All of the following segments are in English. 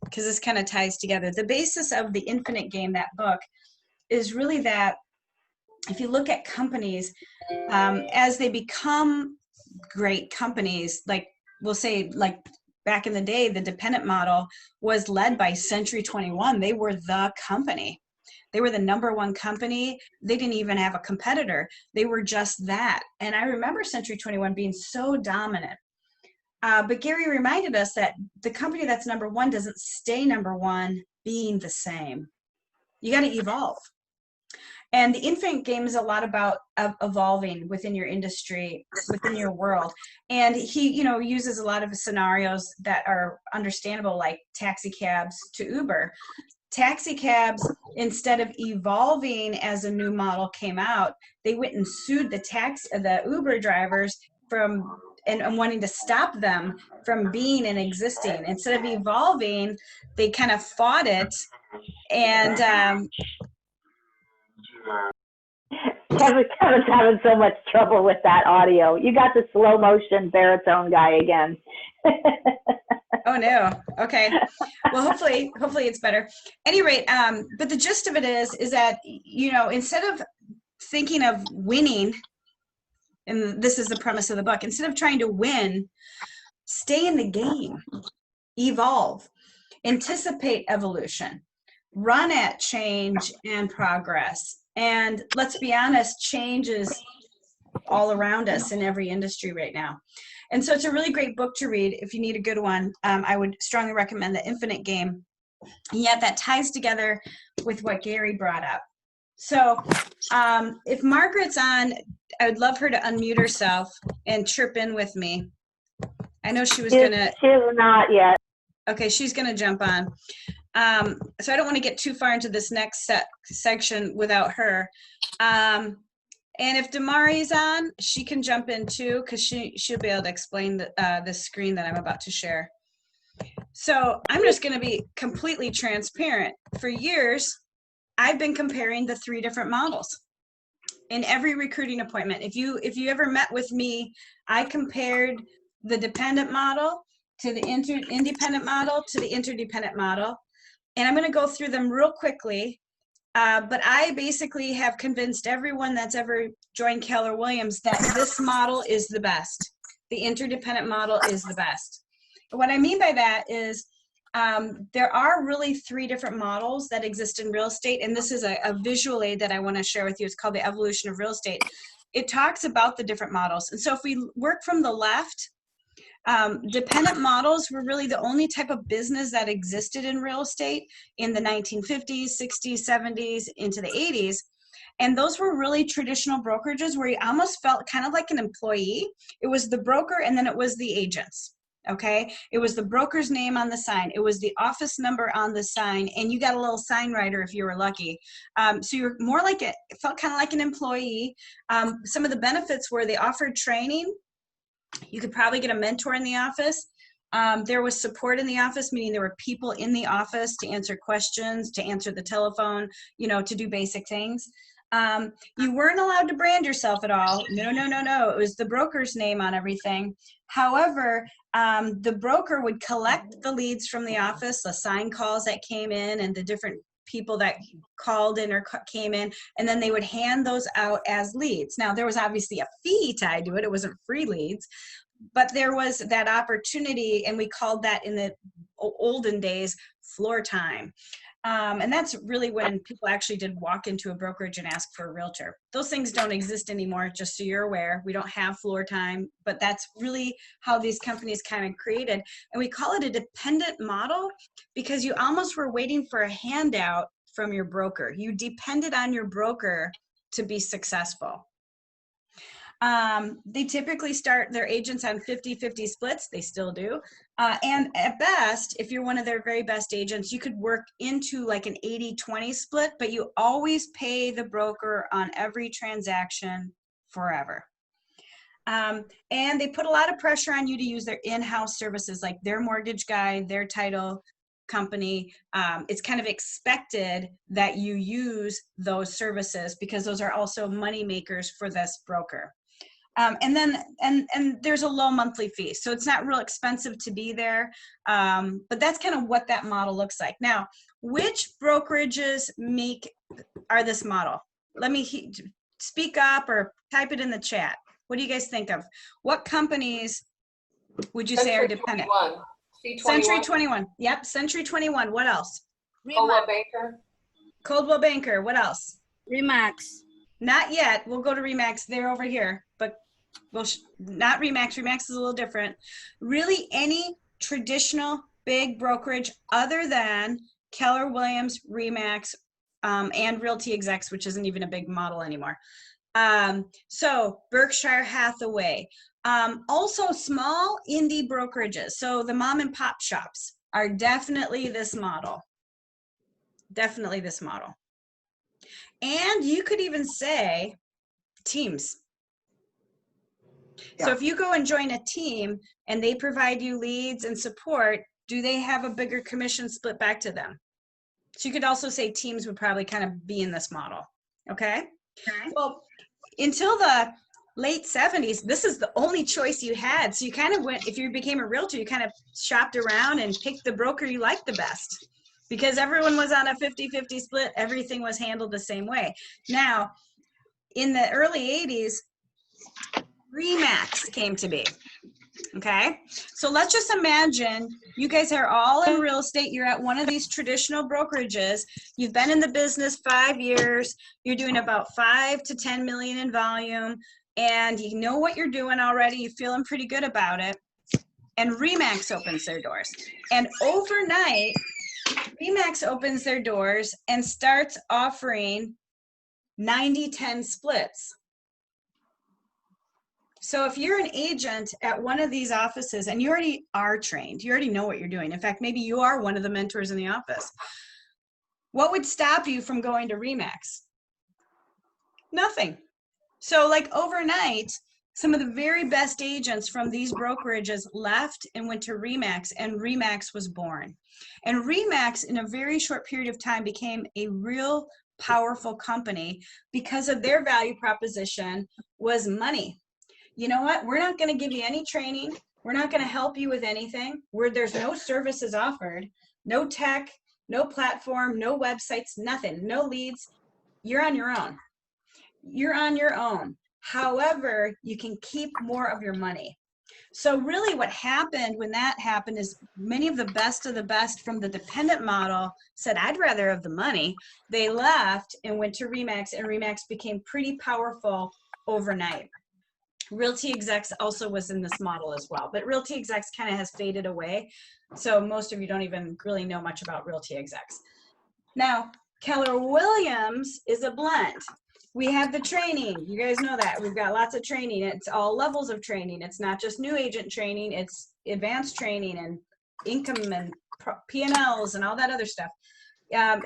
because this kind of ties together. The basis of The Infinite Game, that book, is really that if you look at companies, as they become great companies, like we'll say, like back in the day, the dependent model was led by Century 21. They were the company. They were the #1 company. They didn't even have a competitor. They were just that. And I remember Century 21 being so dominant. But Gary reminded us that the company that's #1 doesn't stay #1 being the same. You got to evolve. And The Infinite Game is a lot about evolving within your industry, within your world. And he, uses a lot of scenarios that are understandable, like taxi cabs to Uber. Taxi cabs, instead of evolving as a new model came out, they went and sued the Uber drivers and wanting to stop them from being and existing. Instead of evolving, they kind of fought it. And Kevin's having so much trouble with that audio. You got the slow motion baritone guy again. Oh no. Okay. Well, hopefully it's better. At any rate, but the gist of it is that, instead of thinking of winning, and this is the premise of the book, instead of trying to win, stay in the game, evolve, anticipate evolution, run at change and progress. And let's be honest, change is all around us in every industry right now. And so it's a really great book to read if you need a good one. I would strongly recommend The Infinite Game. And yet that ties together with what Gary brought up. So if Margaret's on, I would love her to unmute herself and chirp in with me. I know she was going to. She's not yet. Okay, she's going to jump on. So I don't want to get too far into this next section without her. And if Damari's on, she can jump in too, because she'll be able to explain the screen that I'm about to share. So I'm just going to be completely transparent. For years, I've been comparing the 3 different models in every recruiting appointment. If you ever met with me, I compared the dependent model to the independent model to the interdependent model. And I'm going to go through them real quickly. But I basically have convinced everyone that's ever joined Keller Williams that this model is the best. The interdependent model is the best. What I mean by that is there are really 3 different models that exist in real estate. And this is a visual aid that I want to share with you. It's called The Evolution of Real Estate. It talks about the different models. And so if we work from the left, dependent models were really the only type of business that existed in real estate in the 1950s, 60s, 70s, into the 80s. And those were really traditional brokerages where you almost felt kind of like an employee. It was the broker and then it was the agents. Okay, it was the broker's name on the sign. It was the office number on the sign, and you got a little sign writer if you were lucky. So you're more like it felt kind of like an employee. Some of the benefits were they offered training. You could probably get a mentor in the office. There was support in the office, meaning there were people in the office to answer questions, to answer the telephone, to do basic things. You weren't allowed to brand yourself at all. No. It was the broker's name on everything. However, the broker would collect the leads from the office, the sign calls that came in and the different people that called in or came in, and then they would hand those out as leads. Now, there was obviously a fee tied to it. It wasn't free leads, but there was that opportunity, and we called that in the olden days floor time. And that's really when people actually did walk into a brokerage and ask for a realtor. Those things don't exist anymore, just so you're aware. We don't have floor time, but that's really how these companies kind of created. And we call it a dependent model because you almost were waiting for a handout from your broker. You depended on your broker to be successful. They typically start their agents on 50-50 splits. They still do. And at best, if you're one of their very best agents, you could work into like an 80-20 split, but you always pay the broker on every transaction forever. And they put a lot of pressure on you to use their in-house services, like their mortgage guy, their title company. It's kind of expected that you use those services because those are also money makers for this broker. And then, and there's a low monthly fee. So it's not real expensive to be there. But that's kind of what that model looks like. Now, which brokerages are this model? Let me speak up or type it in the chat. What do you guys think of? What companies would you say are dependent? Century 21. Yep, Century 21. What else? Coldwell Banker. Coldwell Banker. What else? Remax. Not yet. We'll go to Remax. They're over here, but not Remax. Remax is a little different. Really, any traditional big brokerage other than Keller Williams, Remax, and Realty Execs, which isn't even a big model anymore. So Berkshire Hathaway. Also small indie brokerages. So the mom and pop shops are definitely this model. Definitely this model. And you could even say teams. So if you go and join a team and they provide you leads and support, do they have a bigger commission split back to them? So you could also say teams would probably kind of be in this model. Okay. Well, until the late 70s, this is the only choice you had. So you kind of went, if you became a realtor, you kind of shopped around and picked the broker you liked the best. Because everyone was on a 50-50 split, everything was handled the same way. Now, in the early 80s, Remax came to be, okay? So let's just imagine you guys are all in real estate. You're at one of these traditional brokerages. You've been in the business 5 years. You're doing about 5 to 10 million in volume, and you know what you're doing already. You're feeling pretty good about it. And Remax opens their doors. And overnight, Remax opens their doors and starts offering 90-10 splits. So if you're an agent at one of these offices and you already are trained, you already know what you're doing. In fact, maybe you are one of the mentors in the office. What would stop you from going to Remax? Nothing. So like overnight, some of the very best agents from these brokerages left and went to Remax, and Remax was born. And Remax, in a very short period of time, became a real powerful company because of their value proposition was money. You know what? We're not going to give you any training. We're not going to help you with anything. There's no services offered, no tech, no platform, no websites, nothing, no leads. You're on your own. You're on your own. However, you can keep more of your money. So really what happened when that happened is many of the best from the dependent model said, I'd rather have the money. They left and went to Remax, and Remax became pretty powerful overnight. Realty Execs also was in this model as well, but Realty Execs kind of has faded away. So most of you don't even really know much about Realty Execs. Now, Keller Williams is a blend. We have the training. You guys know that. We've got lots of training. It's all levels of training. It's not just new agent training. It's advanced training and income and P&Ls and all that other stuff.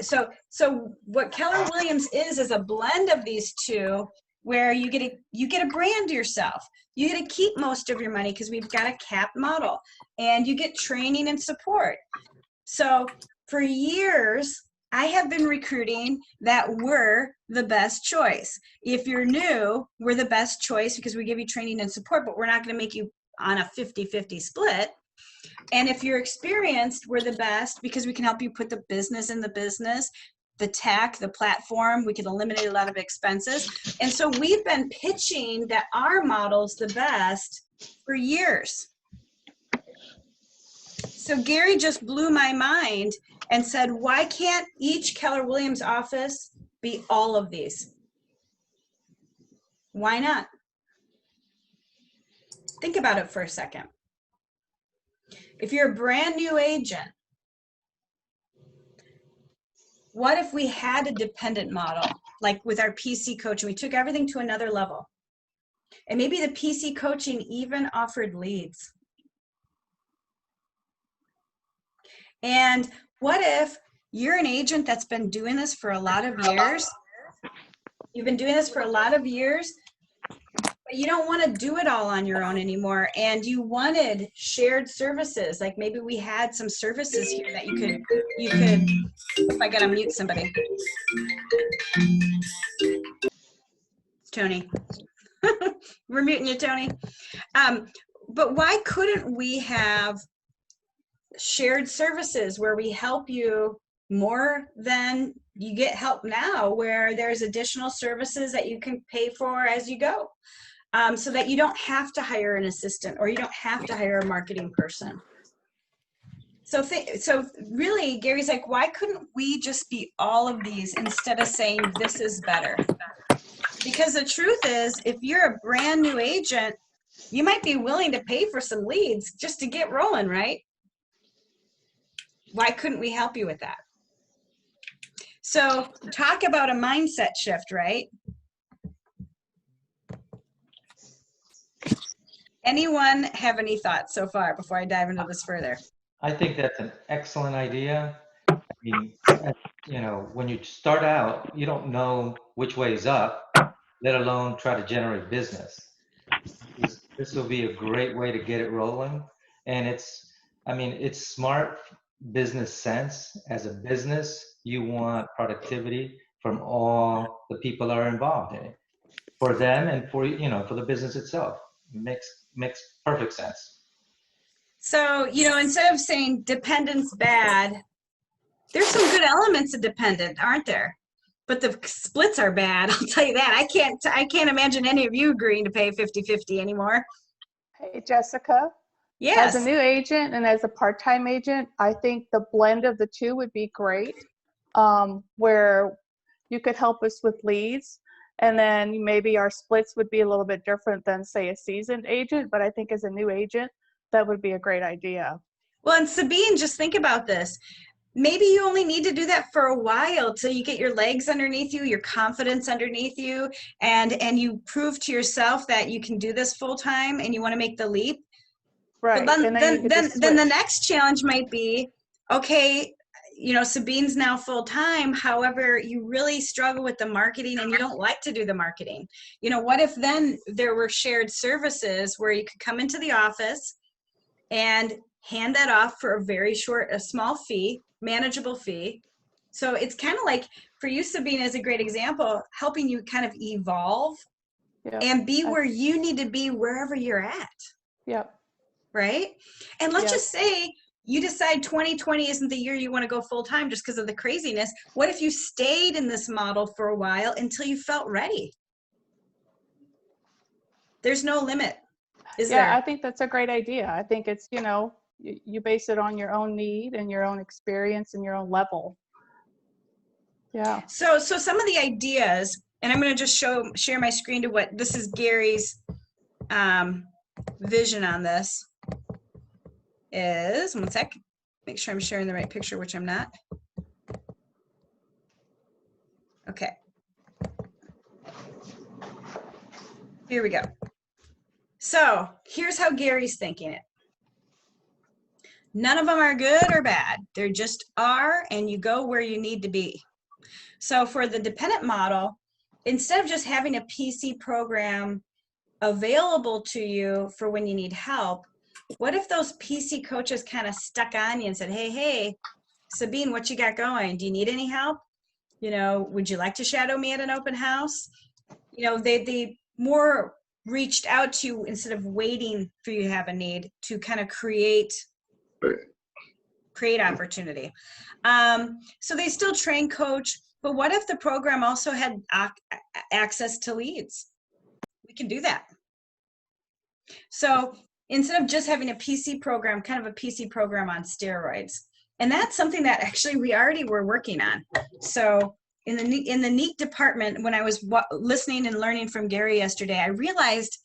So what Keller Williams is a blend of these two, where you get a brand yourself. You get to keep most of your money because we've got a capped model, and you get training and support. So for years, I have been recruiting that we're the best choice. If you're new, we're the best choice because we give you training and support, but we're not going to make you on a 50-50 split. And if you're experienced, we're the best because we can help you put the business in the business, the tech, the platform. We can eliminate a lot of expenses. And so we've been pitching that our model's the best for years. So Gary just blew my mind and said, why can't each Keller Williams office be all of these? Why not? Think about it for a second. If you're a brand new agent, what if we had a dependent model, like with our PC coaching? We took everything to another level. And maybe the PC coaching even offered leads. And what if you're an agent that's been doing this for a lot of years? You've been doing this for a lot of years, but you don't want to do it all on your own anymore. And you wanted shared services. Like maybe we had some services here that you could, if I gotta mute somebody. Tony. We're muting you, Tony. But why couldn't we have shared services where we help you more than you get help now, where there's additional services that you can pay for as you go, so that you don't have to hire an assistant or you don't have to hire a marketing person. So really, Gary's like, why couldn't we just be all of these instead of saying this is better? Because the truth is, if you're a brand new agent, you might be willing to pay for some leads just to get rolling, right? Why couldn't we help you with that? So talk about a mindset shift, right? Anyone have any thoughts so far before I dive into this further? I think that's an excellent idea. I mean, you know, when you start out, you don't know which way is up, let alone try to generate business. This will be a great way to get it rolling. And it's smart business sense. As a business, you want productivity from all the people that are involved in it, for them and for, for the business itself. Makes perfect sense. So, instead of saying dependent's bad, there's some good elements of dependent, aren't there? But the splits are bad. I'll tell you that. I can't imagine any of you agreeing to pay 50-50 anymore. Hey, Jessica. Yes. As a new agent and as a part-time agent, I think the blend of the two would be great, where you could help us with leads, and then maybe our splits would be a little bit different than, say, a seasoned agent. But I think as a new agent, that would be a great idea. Well, and Sabine, just think about this. Maybe you only need to do that for a while till you get your legs underneath you, your confidence underneath you, and you prove to yourself that you can do this full time and you want to make the leap. Right. But and then the switch. next challenge might be, okay, Sabine's now full time. However, you really struggle with the marketing and you don't like to do the marketing. What if then there were shared services where you could come into the office and hand that off for a small fee, manageable fee. So it's kind of like, for you, Sabine, is a great example, helping you kind of evolve and be where you need to be wherever you're at. Yep. Right? And let's just say you decide 2020 isn't the year you want to go full time just because of the craziness. What if you stayed in this model for a while until you felt ready? There's no limit. Is there? I think that's a great idea. I think it's, you base it on your own need and your own experience and your own level. Yeah. So some of the ideas, and I'm going to just share my screen to what this is Gary's vision on this is, one sec, make sure I'm sharing the right picture, which I'm not. Okay. Here we go. So here's how Gary's thinking it. None of them are good or bad. They just are, and you go where you need to be. So for the dependent model, instead of just having a PC program available to you for when you need help, what if those PC coaches kind of stuck on you and said, hey, Sabine, what you got going? Do you need any help? Would you like to shadow me at an open house? They more reached out to you instead of waiting for you to have a need to kind of create opportunity. So they still train, coach, but what if the program also had access to leads? We can do that. So instead of just having a PC program, kind of a PC program on steroids. And that's something that actually we already were working on. So in the NEAT department, when I was listening and learning from Gary yesterday, I realized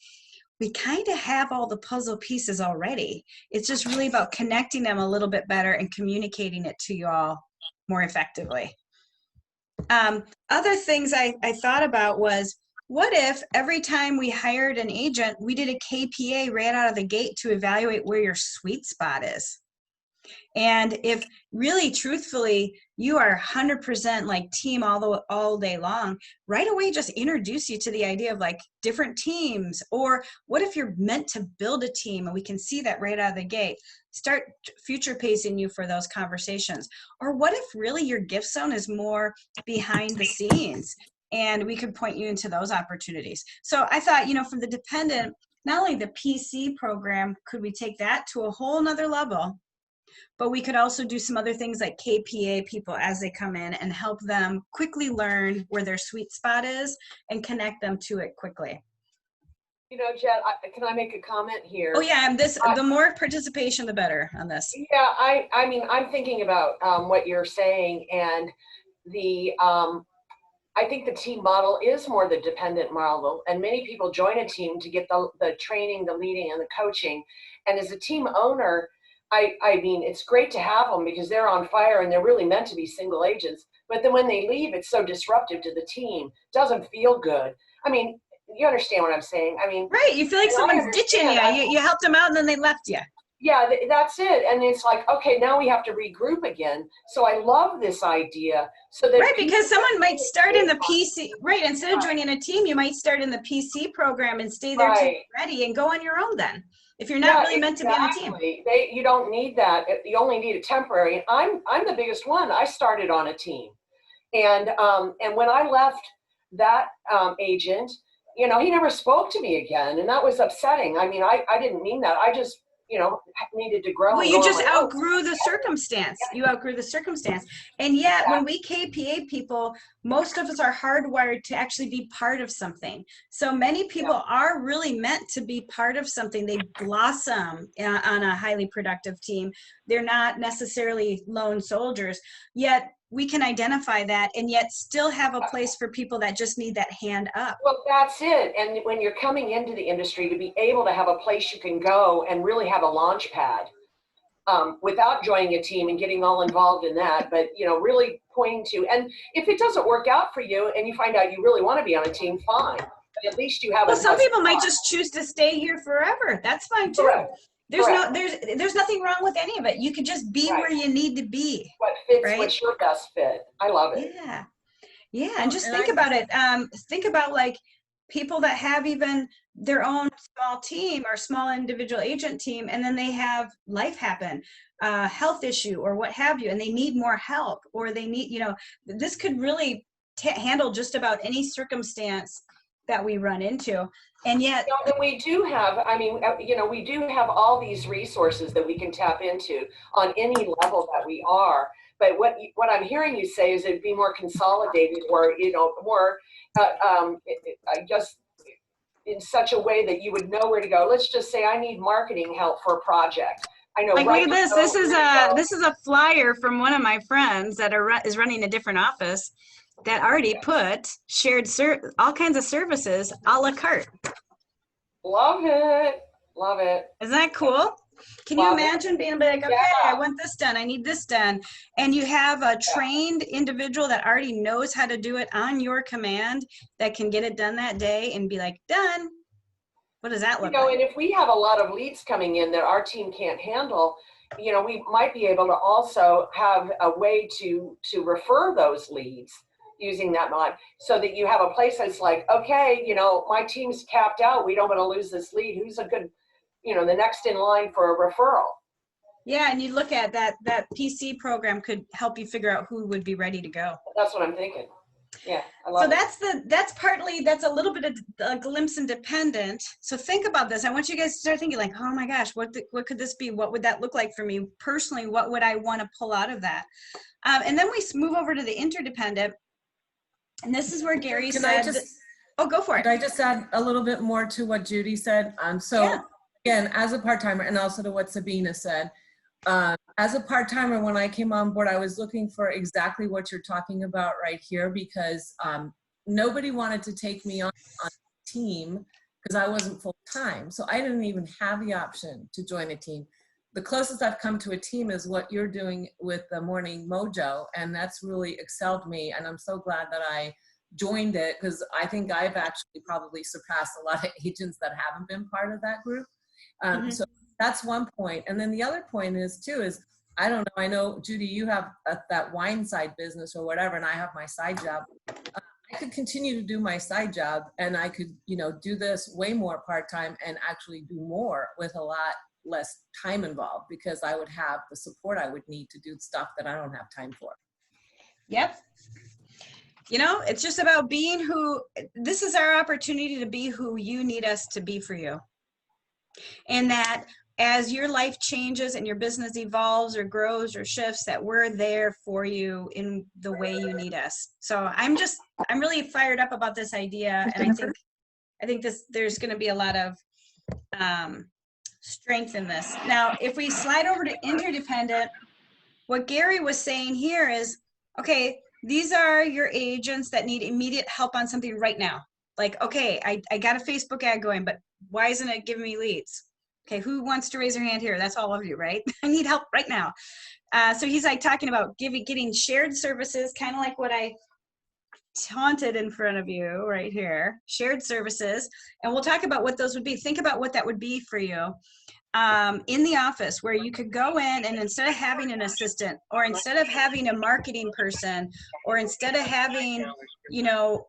we kind of have all the puzzle pieces already. It's just really about connecting them a little bit better and communicating it to you all more effectively. Other things I thought about was, what if every time we hired an agent, we did a KPA right out of the gate to evaluate where your sweet spot is? And if really truthfully, you are 100% like team all day long, right away, just introduce you to the idea of like different teams. Or what if you're meant to build a team and we can see that right out of the gate? Start future pacing you for those conversations. Or what if really your gift zone is more behind the scenes? and we could point you into those opportunities. So I thought, for the dependent, not only the PC program, could we take that to a whole nother level, but we could also do some other things like KPA people as they come in and help them quickly learn where their sweet spot is and connect them to it quickly. Jet, can I make a comment here? Oh yeah, the more participation, the better on this. Yeah, I mean, I'm thinking about what you're saying, and I think the team model is more the dependent model, and many people join a team to get the training, the leading, and the coaching. And as a team owner, I mean, it's great to have them because they're on fire and they're really meant to be single agents. But then when they leave, it's so disruptive to the team. Doesn't feel good. I mean, you understand what I'm saying? I mean, right. You feel like someone's ditching you. You helped them out and then they left you. Yeah, that's it. And it's like, okay, now we have to regroup again. So I love this idea. So that right, because someone might start in the PC, right, instead of joining a team, you might start in the PC program and stay there till you're ready and go on your own then, if you're not really meant to be on a team. You don't need that. You only need it temporary. I'm the biggest one. I started on a team. And when I left that agent, he never spoke to me again. And that was upsetting. I mean, I didn't mean that. I just, needed to grow. Well, you just outgrew the circumstance. You outgrew the circumstance. And yet when we KPA people, most of us are hardwired to actually be part of something. So many people are really meant to be part of something. They blossom on a highly productive team. They're not necessarily lone soldiers, yet we can identify that and yet still have a place for people that just need that hand up. Well, that's it. And when you're coming into the industry, to be able to have a place you can go and really have a launch pad without joining a team and getting all involved in that, but really pointing to, and if it doesn't work out for you and you find out you really want to be on a team, fine. But at least you have. Well, some people might just choose to stay here forever. That's fine too. Correct. There's nothing wrong with any of it. You could just be where you need to be. What fits, what's your best fit. I love it. Yeah. And just think about it. Think about like people that have even their own small team or small individual agent team, and then they have life happen, health issue or what have you, and they need more help, or they need, this could really handle just about any circumstance that we run into. And yet, and we do have, we do have all these resources that we can tap into on any level that we are. But what I'm hearing you say is it'd be more consolidated, or more just in such a way that you would know where to go. Let's just say I need marketing help for a project. I know. Like, look at this. This is a flyer from one of my friends that is running a different office that already put all kinds of services a la carte. Love it. Love it. Isn't that cool? Can you imagine being like, okay, I want this done, I need this done, and you have a trained individual that already knows how to do it on your command that can get it done that day and be like, done. What does that look like? And if we have a lot of leads coming in that our team can't handle, we might be able to also have a way to refer those leads using that mod, so that you have a place that's like, okay, my team's capped out. We don't want to lose this lead. Who's a good, the next in line for a referral? Yeah, and you look at that PC program could help you figure out who would be ready to go. That's what I'm thinking. Yeah, I love it. That's a little bit of a glimpse independent. So think about this. I want you guys to start thinking like, oh my gosh, what could this be? What would that look like for me personally? What would I want to pull out of that? And then we move over to the interdependent. And this is where Gary said, go for it. Could I just add a little bit more to what Judy said? Again, as a part-timer, and also to what Sabina said, as a part-timer, when I came on board, I was looking for exactly what you're talking about right here, because nobody wanted to take me on a team because I wasn't full-time. So I didn't even have the option to join a team. The closest I've come to a team is what you're doing with the Morning Mojo, and that's really excelled me, and I'm so glad that I joined it, because I think I've actually probably surpassed a lot of agents that haven't been part of that group. So that's one point. And then the other point is I don't know, I know, Judy, you have that wine side business or whatever, and I have my side job. I could continue to do my side job, and I could, do this way more part-time and actually do more with a lot less time involved, because I would have the support I would need to do stuff that I don't have time for. Yep. You know, it's just about being who, this is our opportunity to be who you need us to be for you. And that as your life changes and your business evolves or grows or shifts, that we're there for you in the way you need us. So I'm really fired up about this idea. And I think there's going to be a lot of strength in this. Now, if we slide over to interdependent, what Gary was saying here is, okay, these are your agents that need immediate help on something right now. Like, okay, I got a Facebook ad going, but why isn't it giving me leads? Okay, who wants to raise their hand here? That's all of you, right? I need help right now. So he's like talking about getting shared services, kind of like what I taunted in front of you right here, shared services. And we'll talk about what those would be. Think about what that would be for you in the office, where you could go in and instead of having an assistant, or instead of having a marketing person, or instead of having, you know,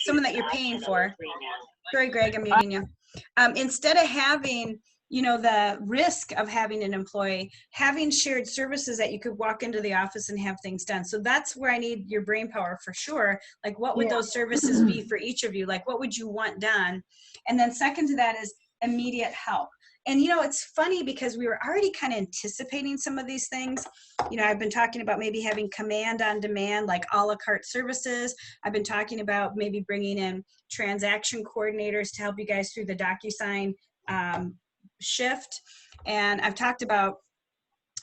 someone that you're paying for. Sorry, Greg, I'm muting you. Instead of having, you know, the risk of having an employee, having shared services that you could walk into the office and have things done. So that's where I need your brain power for sure. Like, what would those services be for each of you? Like, what would you want done? And then second to that is immediate help. And, you know, it's funny because we were already kind of anticipating some of these things. You know, I've been talking about maybe having command on demand, like a la carte services. I've been talking about maybe bringing in transaction coordinators to help you guys through the DocuSign shift. And I've talked about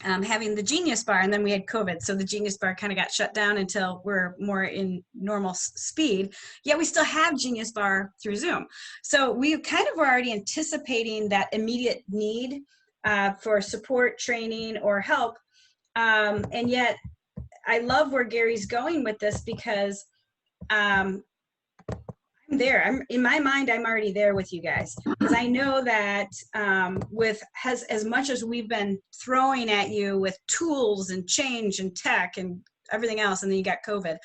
having the Genius Bar, and then we had COVID. So the Genius Bar kind of got shut down until we're more in normal speed. Yet we still have Genius Bar through Zoom. So we kind of were already anticipating that immediate need for support, training, or help. And yet I love where Gary's going with this, because I'm there. In my mind, I'm already there with you guys, because I know that as much as we've been throwing at you with tools and change and tech and everything else, and then you got COVID,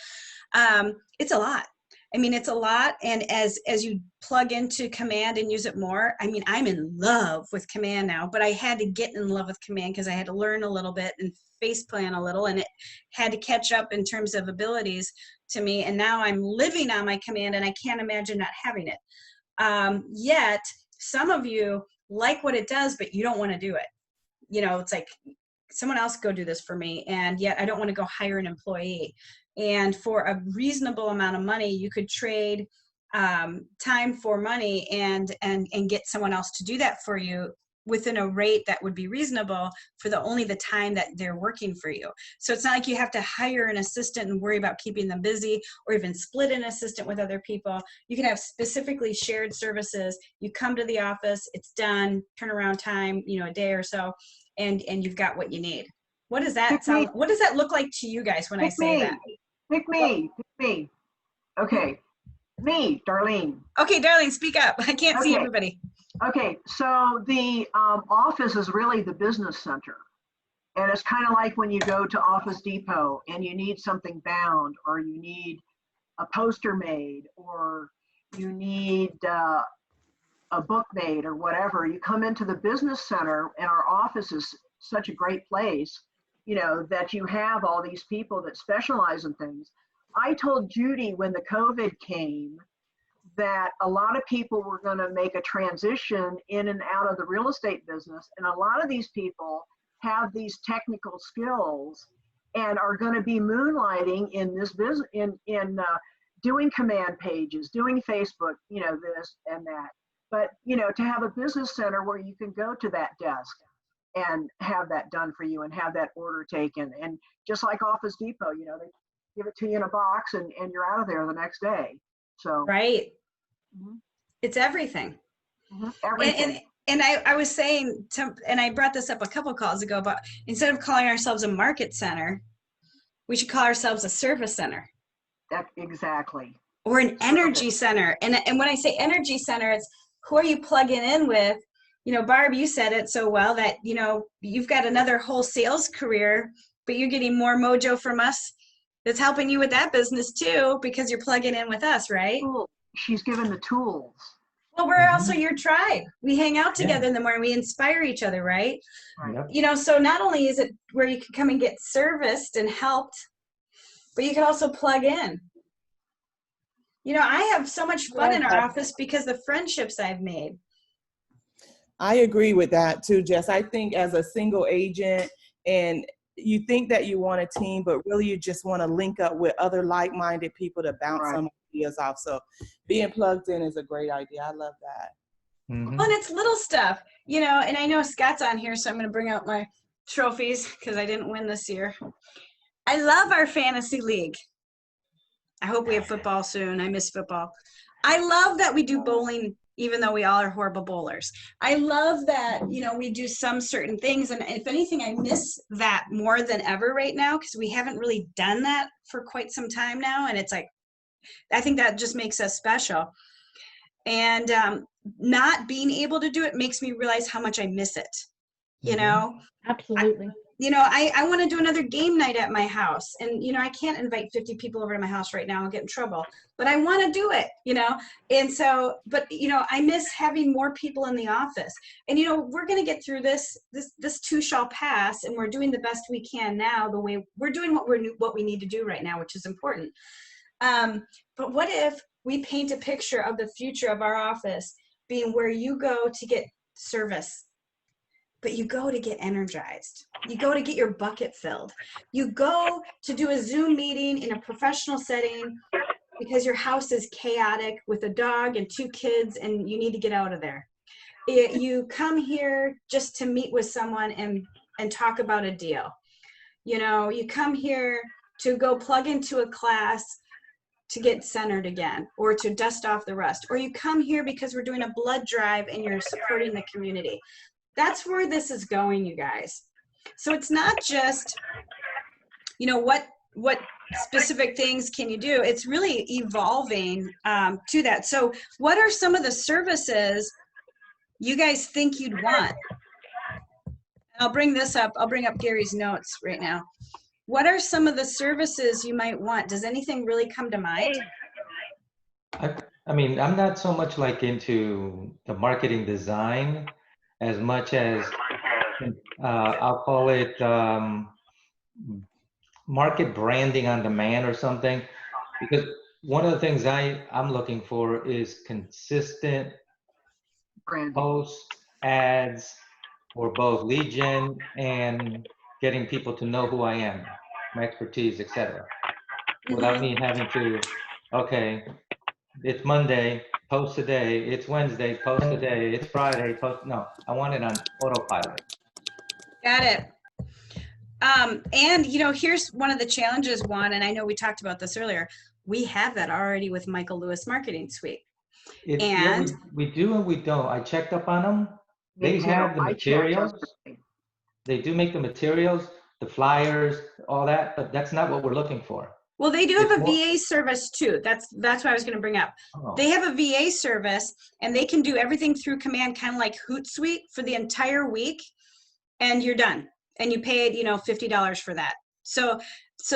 it's a lot. I mean, it's a lot. And as you plug into Command and use it more, I mean, I'm in love with Command now, but I had to get in love with Command because I had to learn a little bit and face plan a little, and it had to catch up in terms of abilities to me. And now I'm living on my Command, and I can't imagine not having it. Yet some of you like what it does, but you don't want to do it. You know, it's like, someone else go do this for me. And yet I don't want to go hire an employee. And for a reasonable amount of money, you could trade time for money and get someone else to do that for you within a rate that would be reasonable for only the time that they're working for you. So it's not like you have to hire an assistant and worry about keeping them busy, or even split an assistant with other people. You can have specifically shared services. You come to the office, it's done, turnaround time, you know, a day or so, and you've got what you need. What does that sound? What does that look like to you guys when I say that? Pick me. Okay. Me, Darlene. Okay, Darlene, speak up. I can't see everybody. Okay, so the office is really the business center. And it's kind of like when you go to Office Depot and you need something bound, or you need a poster made, or you need a book made, or whatever. You come into the business center, and our office is such a great place, you know, that you have all these people that specialize in things. I told Judy when the COVID came that a lot of people were going to make a transition in and out of the real estate business. And a lot of these people have these technical skills and are going to be moonlighting in this business, in doing command pages, doing Facebook, you know, this and that. But, you know, to have a business center where you can go to that desk and have that done for you and have that order taken. And just like Office Depot, you know, they give it to you in a box and you're out of there the next day. So right. It's everything. Everything. And I was saying, and I brought this up a couple calls ago, but instead of calling ourselves a market center, we should call ourselves a service center. Exactly. Or an energy center. And when I say energy center, it's who are you plugging in with? You know, Barb, you said it so well that, you know, you've got another whole sales career, but you're getting more mojo from us that's helping you with that business too, because you're plugging in with us, right? She's given the tools. Well, we're also your tribe. We hang out together in the morning. We inspire each other, right? Yep. You know, so not only is it where you can come and get serviced and helped, but you can also plug in. You know, I have so much fun in our office because the friendships I've made. I agree with that too, Jess. I think as a single agent, and you think that you want a team, but really you just want to link up with other like-minded people to bounce Right. some ideas off. So being plugged in is a great idea. I love that. Mhm. Well, and it's little stuff, you know, and I know Scott's on here, so I'm going to bring out my trophies because I didn't win this year. I love our fantasy league. I hope we have football soon. I miss football. I love that we do bowling, even though we all are horrible bowlers. I love that, you know, we do some certain things. And if anything, I miss that more than ever right now because we haven't really done that for quite some time now. And it's like, I think that just makes us special. And not being able to do it makes me realize how much I miss it. You know, Absolutely. you know, I want to do another game night at my house. And, you know, I can't invite 50 people over to my house right now and get in trouble, but I want to do it, you know? And so, but, you know, I miss having more people in the office. And, you know, we're going to get through this too shall pass. And we're doing the best we can now, the way we're doing what we need to do right now, which is important. But what if we paint a picture of the future of our office being where you go to get service, but you go to get energized. You go to get your bucket filled. You go to do a Zoom meeting in a professional setting because your house is chaotic with a dog and 2 kids and you need to get out of there. You come here just to meet with someone and talk about a deal. You know, you come here to go plug into a class to get centered again or to dust off the rust. Or you come here because we're doing a blood drive and you're supporting the community. That's where this is going, you guys. So it's not just, you know, what specific things can you do? It's really evolving to that. So what are some of the services you guys think you'd want? I'll bring this up. I'll bring up Gary's notes right now. What are some of the services you might want? Does anything really come to mind? I mean, I'm not so much like into the marketing design as much as I'll call it market branding on demand or something. Because one of the things I'm looking for is consistent Branding. posts, ads for both lead gen and getting people to know who I am, my expertise, etc. Without me having to, okay, it's Monday, post today, it's Wednesday, post today, it's Friday, post, no, I want it on autopilot. Got it. And, you know, here's one of the challenges, Juan, and I know we talked about this earlier. We have that already with Michael Lewis Marketing Suite. Yeah, And we do and we don't. I checked up on them. Me They too. have the I checked materials. yesterday. They do make the materials, the flyers, all that, but that's not what we're looking for. well, they do have It's a more- VA service too. That's what I was going to bring up. Oh, They have a VA service and they can do everything through command, kind of like Hootsuite for the entire week, and you're done. And you paid, you know, $50 for that. So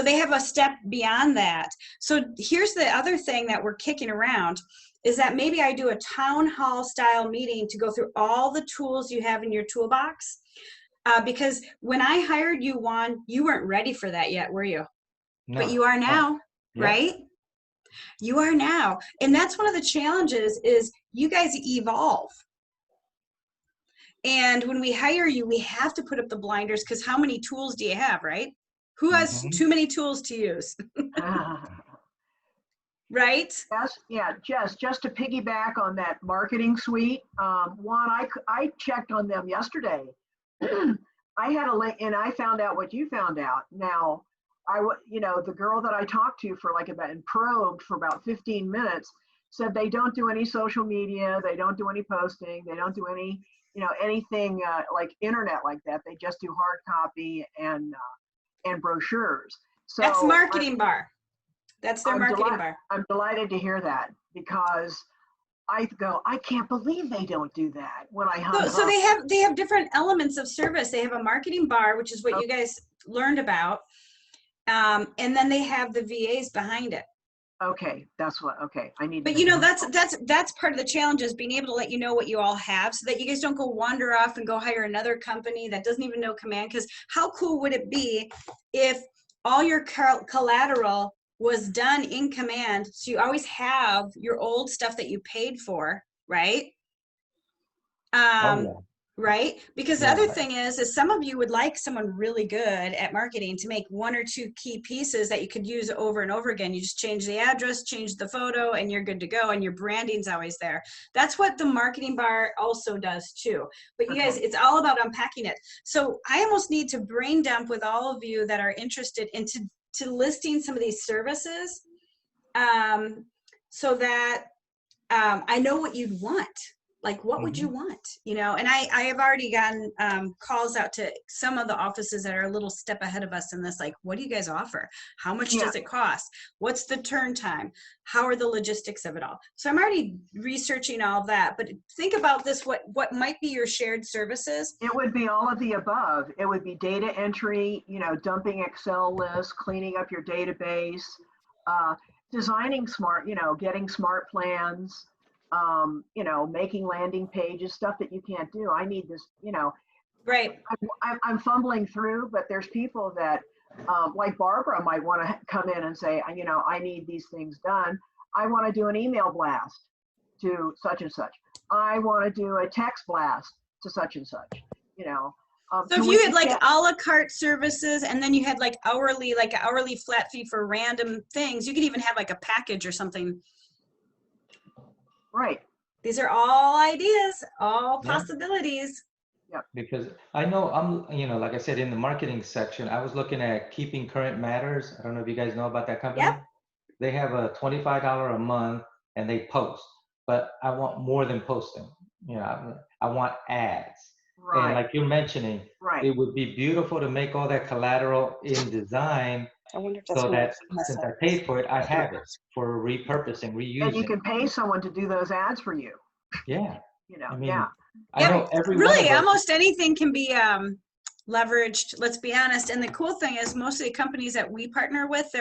they have a step beyond that. So here's the other thing that we're kicking around is that maybe I do a town hall style meeting to go through all the tools you have in your toolbox. Because when I hired you, Juan, you weren't ready for that yet, were you? no. But you are now, Yeah. right? You are now. And that's one of the challenges is you guys evolve. And when we hire you, we have to put up the blinders because how many tools do you have, right? Who has Mhm. too many tools to use, right? Yes, yeah, Jess, just to piggyback on that marketing suite, Juan, I checked on them yesterday. I had a link and I found out what you found out. Now, you know, the girl that I talked to for like about and probed for about 15 minutes said they don't do any social media, they don't do any posting, they don't do any, you know, anything like internet like that. They just do hard copy and brochures. So That's marketing bar. That's their I'm marketing bar. I'm delighted to hear that because I go, I can't believe they don't do that when I hung So up. they have different elements of service. They have a marketing bar, which is what you guys learned about. And then they have the VAs behind it. Okay, that's what, okay, I need to. But you know, that's part of the challenge is being able to let you know what you all have so that you guys don't go wander off and go hire another company that doesn't even know command. Because how cool would it be if all your collateral was done in command. So you always have your old stuff that you paid for, right? Oh, Right? Because the yeah. other thing is some of you would like someone really good at marketing to make 1 or 2 key pieces that you could use over and over again. You just change the address, change the photo, and you're good to go. And your branding's always there. That's what the marketing bar also does too. But you guys, it's all about unpacking it. So I almost need to brain dump with all of you that are interested into listing some of these services, so that I know what you'd want. Like, what would you want? You know, and I have already gotten calls out to some of the offices that are a little step ahead of us in this. Like, what do you guys offer? How much does it cost? What's the turn time? How are the logistics of it all? So I'm already researching all of that. But think about this: what might be your shared services? It would be all of the above. It would be data entry, you know, dumping Excel lists, cleaning up your database, designing smart, you know, getting smart plans. You know, making landing pages, stuff that you can't do. I need this, you know. Right. I'm fumbling through, but there's people that, like Barbara might want to come in and say, you know, I need these things done. I want to do an email blast to such and such. I want to do a text blast to such and such, you know. So if you had like a la carte services and then you had like hourly flat fee for random things, you could even have like a package or something. Right. These are all ideas, all possibilities. Yeah. Because I know you know, like I said, in the marketing section, I was looking at Keeping Current Matters. I don't know if you guys know about that company. Yep. They have a $25 a month and they post, but I want more than posting. You know, I want ads. Right. And like you're mentioning, it would be beautiful to make all that collateral in design. I wonder if that's So that since I paid for it, I have it for repurposing, reusing. And you can pay someone to do those ads for you. Yeah. You know, I mean, yeah. I know every one really, of us, almost anything can be leveraged, let's be honest. And the cool thing is most of the companies that we partner with,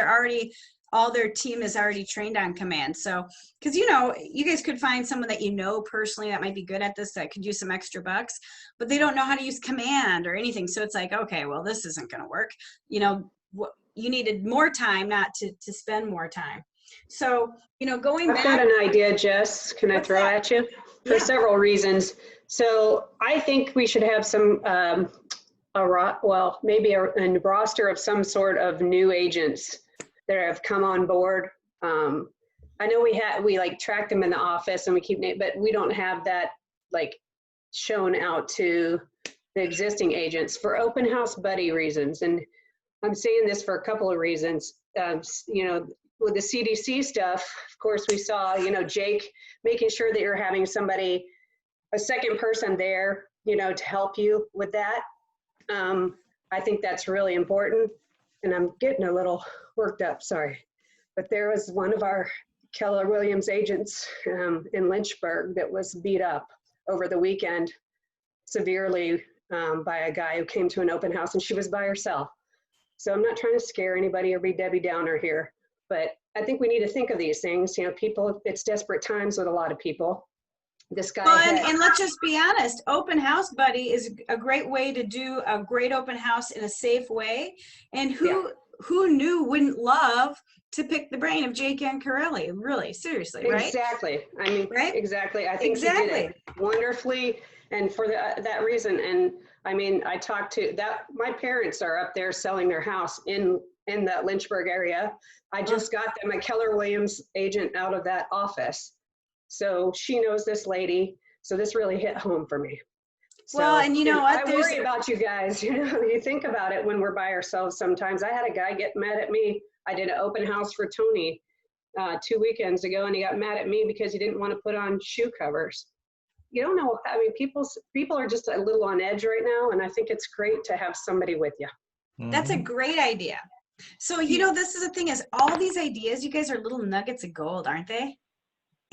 all their team is already trained on command. So, because, you know, you guys could find someone that you know personally that might be good at this, that could use some extra bucks, but they don't know how to use command or anything. So it's like, okay, well, this isn't going to work. You know, you needed more time, not to spend more time. So, you know, going back. I've got an idea, Jess. Can I throw at you? For several reasons. So I think we should have some, maybe a roster of some sort of new agents that have come on board. I know we like track them in the office and we keep, but we don't have that like shown out to the existing agents for open house buddy reasons. And I'm saying this for a couple of reasons. You know, with the CDC stuff, of course, we saw, you know, Jake making sure that you're having somebody, a second person there, you know, to help you with that. I think that's really important. And I'm getting a little worked up, sorry. But there was one of our Keller Williams agents in Lynchburg that was beat up over the weekend severely by a guy who came to an open house, and she was by herself. So I'm not trying to scare anybody or be Debbie Downer here, but I think we need to think of these things. You know, people, it's desperate times with a lot of people. This guy. Well, and let's just be honest, Open House Buddy is a great way to do a great open house in a safe way. And who knew wouldn't love to pick the brain of Jake Ancarelli? Really, seriously, right? Exactly. I mean, right? Exactly. I think he did it wonderfully, and for that reason. And I mean, I talked to that. My parents are up there selling their house in that Lynchburg area. I just got them a Keller Williams agent out of that office. So she knows this lady. So this really hit home for me. So, well, and you know what? I worry about you guys. You know, you think about it when we're by ourselves sometimes. I had a guy get mad at me. I did an open house for Tony 2 weekends ago, and he got mad at me because he didn't want to put on shoe covers. You don't know. I mean, people are just a little on edge right now, and I think it's great to have somebody with you. That's a great idea. So, you know, this is the thing is all these ideas, you guys are little nuggets of gold, aren't they?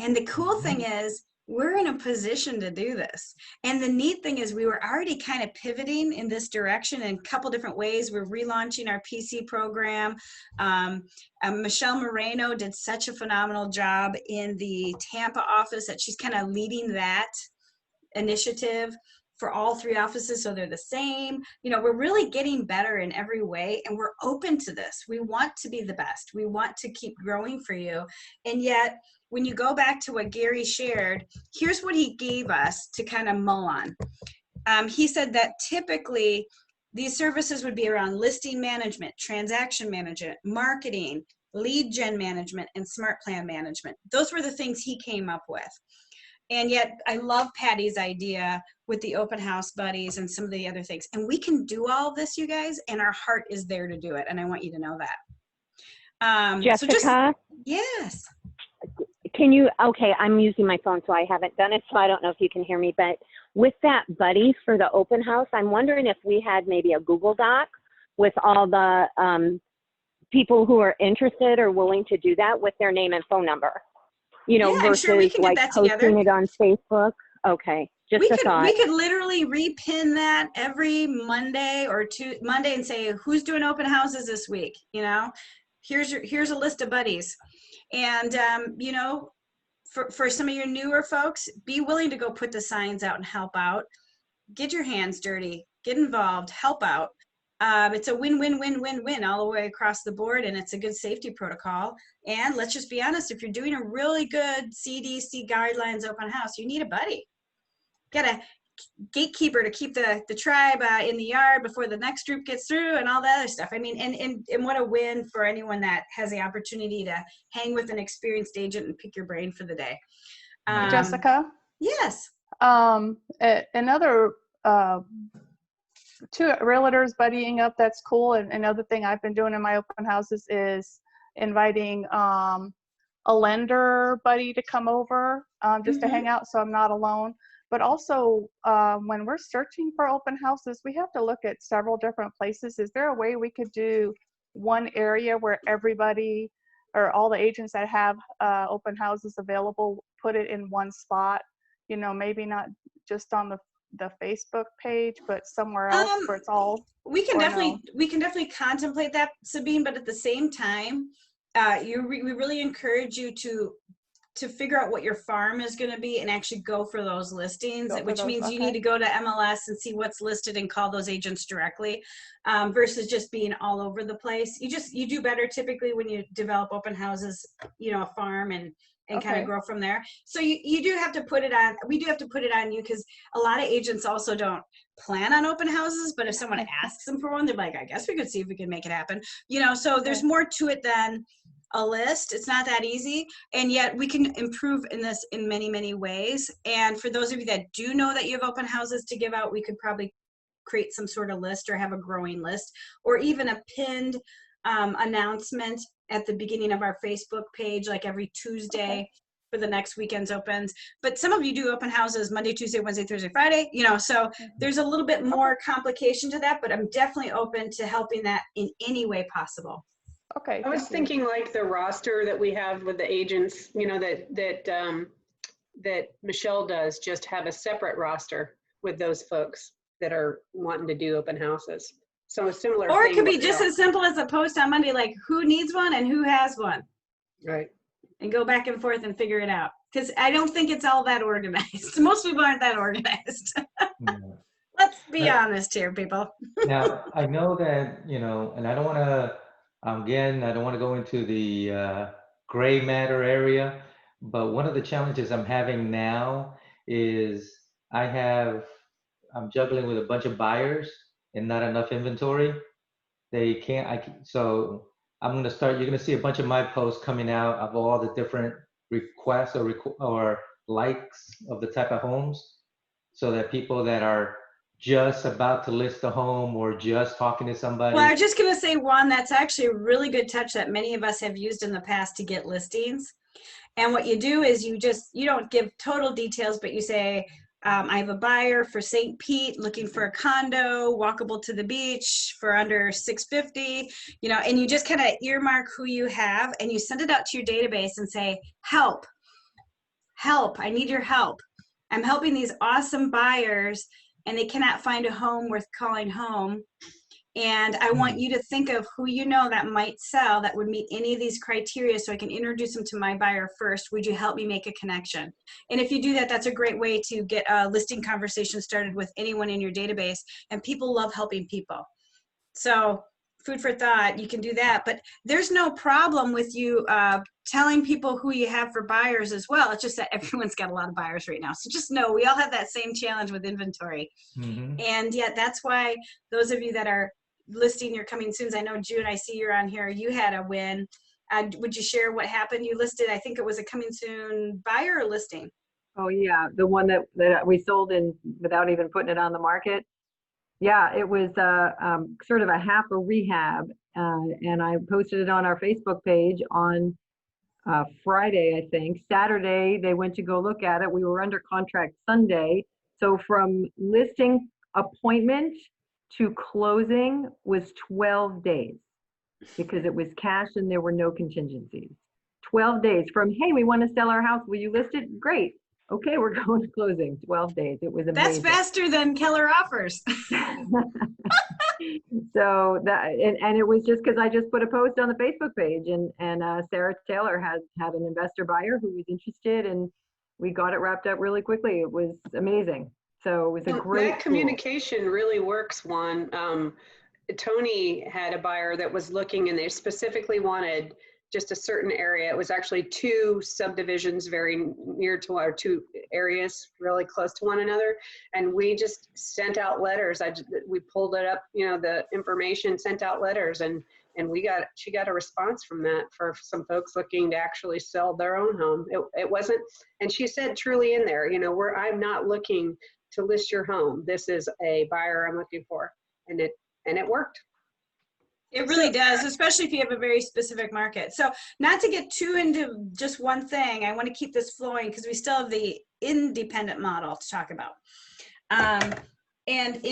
And the cool thing is we're in a position to do this. And the neat thing is we were already kind of pivoting in this direction in a couple different ways. We're relaunching our PC program. Michelle Moreno did such a phenomenal job in the Tampa office that she's kind of leading that initiative. for all 3 offices so they're the same. You know, we're really getting better in every way, and we're open to this. We want to be the best. We want to keep growing for you. And yet, when you go back to what Gary shared, here's what he gave us to kind of mull on. He said that typically these services would be around listing management, transaction management, marketing, lead gen management, and smart plan management. Those were the things he came up with. And yet I love Patty's idea with the open house buddies and some of the other things. And we can do all of this, you guys, and our heart is there to do it. And I want you to know that. Jessica, Yes. can you, okay, I'm using my phone, so I haven't done it, so I don't know if you can hear me, but with that buddy for the open house, I'm wondering if we had maybe a Google Doc with all the people who are interested or willing to do that with their name and phone number, you know, Yeah, I'm versus sure we can like get that posting together. it on Facebook. Okay, just a thought. We could literally repin that every Monday or Monday and say, who's doing open houses this week? You know, here's a list of buddies. And, you know, for some of your newer folks, be willing to go put the signs out and help out. Get your hands dirty, get involved, help out. It's a win-win-win-win-win all the way across the board, and it's a good safety protocol. And let's just be honest, if you're doing a really good CDC guidelines open house, you need a buddy. Get a gatekeeper to keep the tribe in the yard before the next group gets through and all that other stuff. I mean, and what a win for anyone that has the opportunity to hang with an experienced agent and pick your brain for the day. Jessica? Yes. Another 2 realtors buddying up, that's cool. And another thing I've been doing in my open houses is inviting a lender buddy to come over just to hang out, so I'm not alone. But also, when we're searching for open houses, we have to look at several different places. Is there a way we could do one area where everybody or all the agents that have open houses available, put it in one spot? You know, maybe not just on the Facebook page, but somewhere else where it's all. We can definitely contemplate that, Sabine. But at the same time, we really encourage you to figure out what your farm is going to be and actually go for those listings, which means you need to go to MLS and see what's listed and call those agents directly, versus just being all over the place. You do better typically when you develop open houses, you know, a farm and kind of grow from there. So you do have to put it on, we do have to put it on you, because a lot of agents also don't plan on open houses, but if someone asks them for one, they're like, I guess we could see if we can make it happen. You know, so there's more to it than a list. It's not that easy, and yet we can improve in this in many, many ways. And for those of you that do know that you have open houses to give out, we could probably create some sort of list or have a growing list, or even a pinned announcement at the beginning of our Facebook page, like every Tuesday for the next weekend's opens. But some of you do open houses Monday, Tuesday, Wednesday, Thursday, Friday, you know, so there's a little bit more complication to that, but I'm definitely open to helping that in any way possible. Okay. I was thinking like the roster that we have with the agents, you know, that Michelle does, just have a separate roster with those folks that are wanting to do open houses. So a similar Or it thing could be with just Michelle. as simple as a post on Monday, like who needs one and who has one, Right. and go back and forth and figure it out. Because I don't think it's all that organized. Most people aren't that organized. Let's be honest here, people. Now, I know that, you know, and I don't want to, again, I don't want to go into the gray matter area, but one of the challenges I'm having now is I'm juggling with a bunch of buyers and not enough inventory. So I'm going to start, you're going to see a bunch of my posts coming out of all the different requests or likes of the type of homes, so that people that are just about to list a home or just talking to somebody. Well, I was just going to say, Juan, that's actually a really good touch that many of us have used in the past to get listings. And what you do is you don't give total details, but you say, I have a buyer for St. Pete looking for a condo, walkable to the beach for under $650, you know, and you just kind of earmark who you have and you send it out to your database and say, help, I need your help. I'm helping these awesome buyers and they cannot find a home worth calling home. And I want you to think of who you know that might sell that would meet any of these criteria so I can introduce them to my buyer first. Would you help me make a connection? And if you do that, that's a great way to get a listing conversation started with anyone in your database. And people love helping people. So food for thought, you can do that. But there's no problem with you telling people who you have for buyers as well. It's just that everyone's got a lot of buyers right now. So just know we all have that same challenge with inventory. And yet that's why those of you that are listing your coming soons, I know June, I see you're on here, you had a win. Would you share what happened? You listed, I think it was a coming soon buyer or listing? Oh yeah, the one that we sold in without even putting it on the market. Yeah, it was sort of a half a rehab, and I posted it on our Facebook page on Friday, I think. Saturday, they went to go look at it. We were under contract Sunday. So from listing appointment to closing was 12 days because it was cash and there were no contingencies. 12 days from, hey, we want to sell our house. Will you list it? Great. Okay, we're going to closing. 12 days. It was amazing. That's faster than Keller Offers. So that, and it was just because I just put a post on the Facebook page, and Sarah Taylor had an investor buyer who was interested, and we got it wrapped up really quickly. It was amazing. So it was a great That communication really works, Juan. Tony had a buyer that was looking, and they specifically wanted just a certain area. It was actually 2 subdivisions very near to our 2 areas, really close to one another. And we just sent out letters. We pulled it up, you know, the information, sent out letters, and she got a response from that for some folks looking to actually sell their own home. It wasn't, and she said truly in there, you know, I'm not looking to list your home. This is a buyer I'm looking for. And it worked. It really does, especially if you have a very specific market. So not to get too into just one thing, I want to keep this flowing because we still have the independent model to talk about. And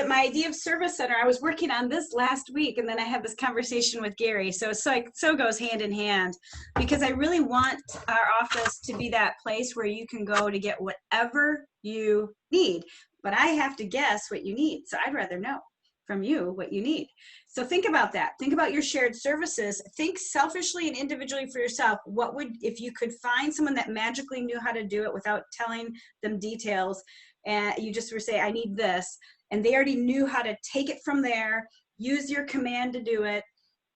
my idea of service center, I was working on this last week, and then I had this conversation with Gary. So it's like, so goes hand in hand, because I really want our office to be that place where you can go to get whatever you need, but I have to guess what you need. So I'd rather know from you what you need. So think about that. Think about your shared services. Think selfishly and individually for yourself. What would, if you could find someone that magically knew how to do it without telling them details, and you just were say, I need this, and they already knew how to take it from there, use your command to do it,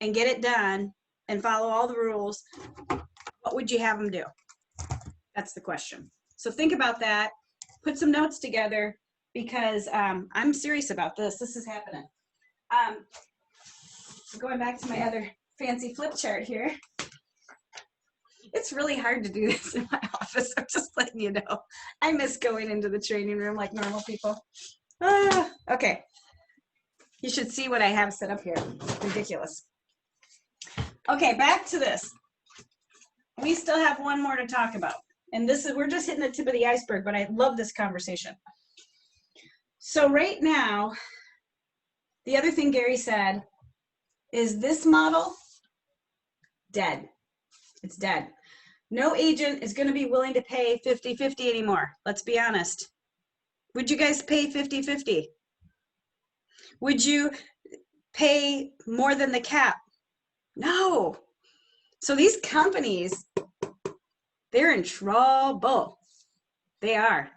and get it done, and follow all the rules, what would you have them do? That's the question. So think about that. Put some notes together, because I'm serious about this. This is happening. Going back to my other fancy flip chart here. It's really hard to do this in my office. I'm just letting you know. I miss going into the training room like normal people. Okay. You should see what I have set up here. Ridiculous. Okay, back to this. We still have one more to talk about. And this is, we're just hitting the tip of the iceberg, but I love this conversation. So right now, the other thing Gary said is this model, dead. It's dead. No agent is going to be willing to pay 50-50 anymore. Let's be honest. Would you guys pay 50-50? Would you pay more than the cap? No. So these companies, they're in trouble. They are.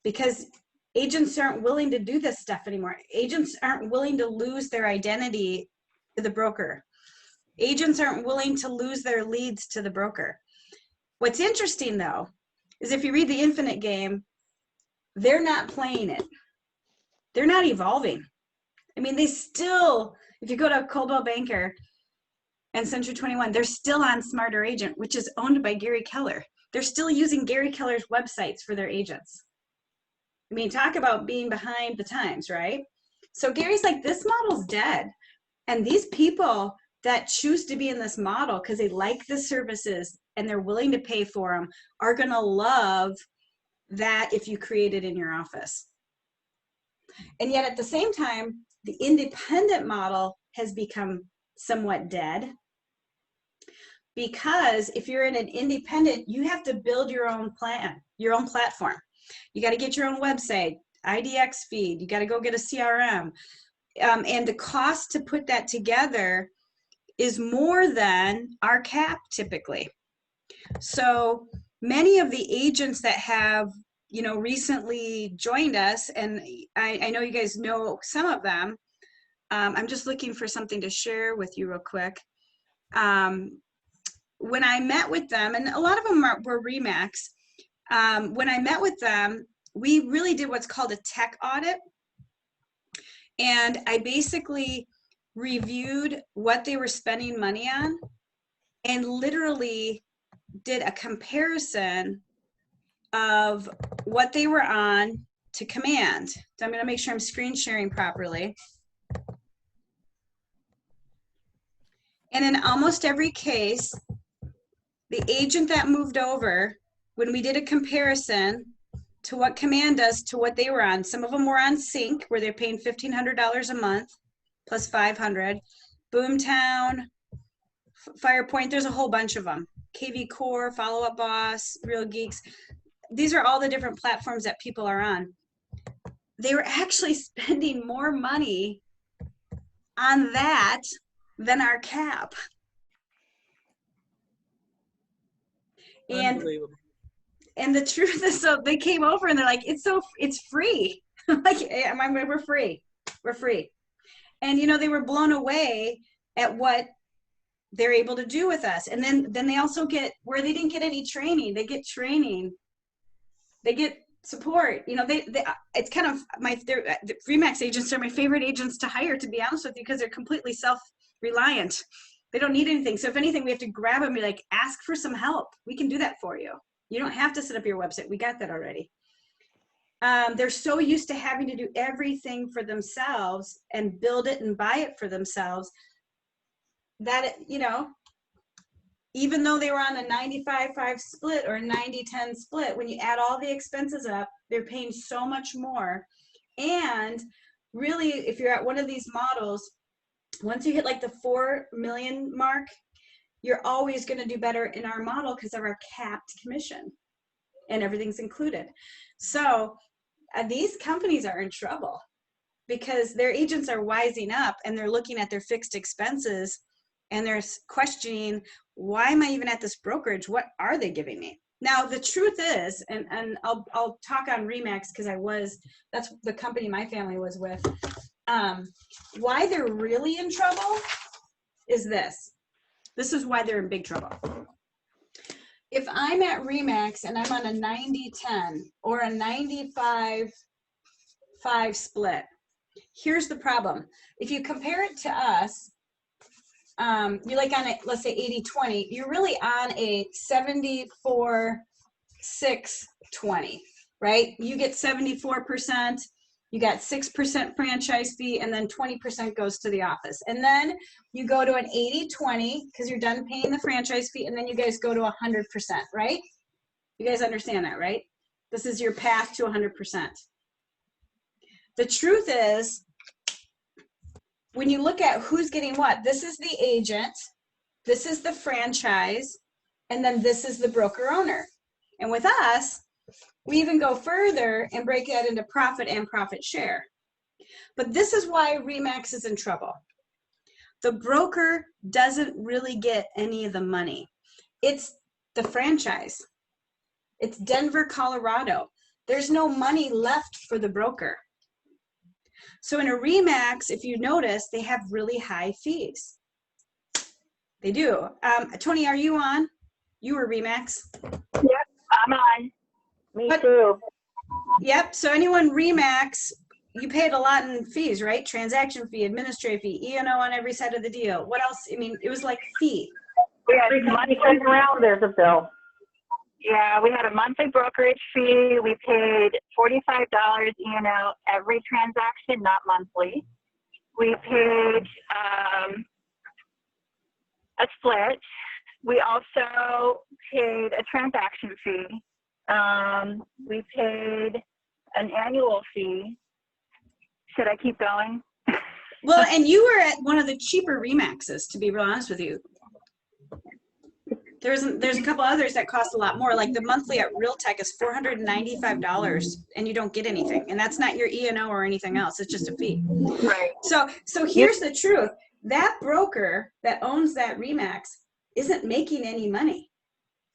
Because agents aren't willing to do this stuff anymore. Agents aren't willing to lose their identity to the broker. Agents aren't willing to lose their leads to the broker. What's interesting though, is if you read the Infinite Game, they're not playing it. They're not evolving. I mean, they still, if you go to Coldwell Banker and Century 21, they're still on Smarter Agent, which is owned by Gary Keller. They're still using Gary Keller's websites for their agents. I mean, talk about being behind the times, right? So Gary's like, this model's dead. And these people that choose to be in this model because they like the services and they're willing to pay for them are going to love that if you create it in your office. And yet at the same time, the independent model has become somewhat dead, because if you're in an independent, you have to build your own plan, your own platform. You got to get your own website. IDX feed. You got to go get a CRM. And the cost to put that together is more than our cap typically. So many of the agents that have, you know, recently joined us, and I know you guys know some of them. I'm just looking for something to share with you real quick. When I met with them, and a lot of them were RE/MAX, when I met with them, we really did what's called a tech audit. And I basically reviewed what they were spending money on and literally did a comparison of what they were on to Command. So I'm going to make sure I'm screen sharing properly. And in almost every case, the agent that moved over, when we did a comparison to what Command does to what they were on, some of them were on Sync, where they're paying $1,500 a month plus $500. Boomtown, Firepoint, there's a whole bunch of them. KV Core, Follow Up Boss, Real Geeks. These are all the different platforms that people are on. They were actually spending more money on that than our cap. Unbelievable. And the truth is, so they came over and they're like, it's free. Like, we're free. We're free. And, you know, they were blown away at what they're able to do with us. And then they also get, where they didn't get any training, they get training. They get support. You know, it's kind of the RE/MAX agents are my favorite agents to hire, to be honest with you, because they're completely self-reliant. They don't need anything. So if anything, we have to grab them and be like, ask for some help. We can do that for you. You don't have to set up your website. We got that already. They're so used to having to do everything for themselves and build it and buy it for themselves that, you know, even though they were on a 95-5 split or a 90-10 split, when you add all the expenses up, they're paying so much more. And really, if you're at one of these models, once you hit like the 4 million mark, you're always going to do better in our model because of our capped commission and everything's included. So these companies are in trouble because their agents are wising up and they're looking at their fixed expenses and they're questioning, why am I even at this brokerage? What are they giving me? Now, the truth is, and I'll talk on RE/MAX because that's the company my family was with. Why they're really in trouble is this. This is why they're in big trouble. If I'm at RE/MAX and I'm on a 90-10 or a 95-5 split, here's the problem. If you compare it to us, you're like on a, let's say 80-20, you're really on a 74-6-20, right? You get 74%, you got 6% franchise fee, and then 20% goes to the office. And then you go to an 80-20 because you're done paying the franchise fee, and then you guys go to 100%, right? You guys understand that, right? This is your path to 100%. The truth is, when you look at who's getting what, this is the agent, this is the franchise, and then this is the broker owner. And with us, we even go further and break that into profit and profit share. But this is why RE/MAX is in trouble. The broker doesn't really get any of the money. It's the franchise. It's Denver, Colorado. There's no money left for the broker. So in a RE/MAX, if you notice, they have really high fees. They do. Tony, are you on? You were RE/MAX? Yep, I'm on. Me too. Yep, so anyone RE/MAX, you paid a lot in fees, right? Transaction fee, administrative fee, E&O on every side of the deal. What else? I mean, it was like fee. We had money around, there's a bill. Yeah, we had a monthly brokerage fee. We paid $45 E&O every transaction, not monthly. We paid a split. We also paid a transaction fee. We paid an annual fee. Should I keep going? Well, and you were at one of the cheaper RE/MAXs, to be real honest with you. There's a couple others that cost a lot more. Like the monthly at Realtek is $495, and you don't get anything. And that's not your E&O or anything else. It's just a fee. Right. So here's the truth. That broker that owns that RE/MAX isn't making any money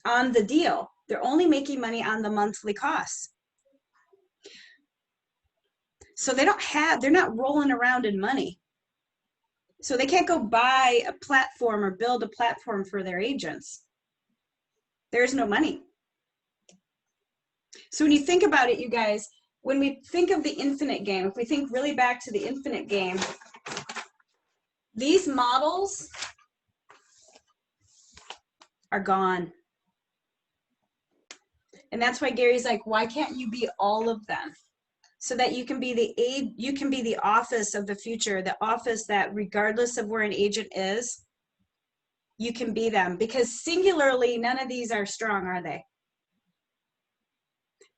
on the deal. They're only making money on the monthly costs. So they're not rolling around in money. So they can't go buy a platform or build a platform for their agents. There's no money. So when you think about it, you guys, when we think of the infinite game, if we think really back to the infinite game, these models are gone. And that's why Gary's like, why can't you be all of them? So that you can be the office of the future, the office that regardless of where an agent is, you can be them. Because singularly, none of these are strong, are they?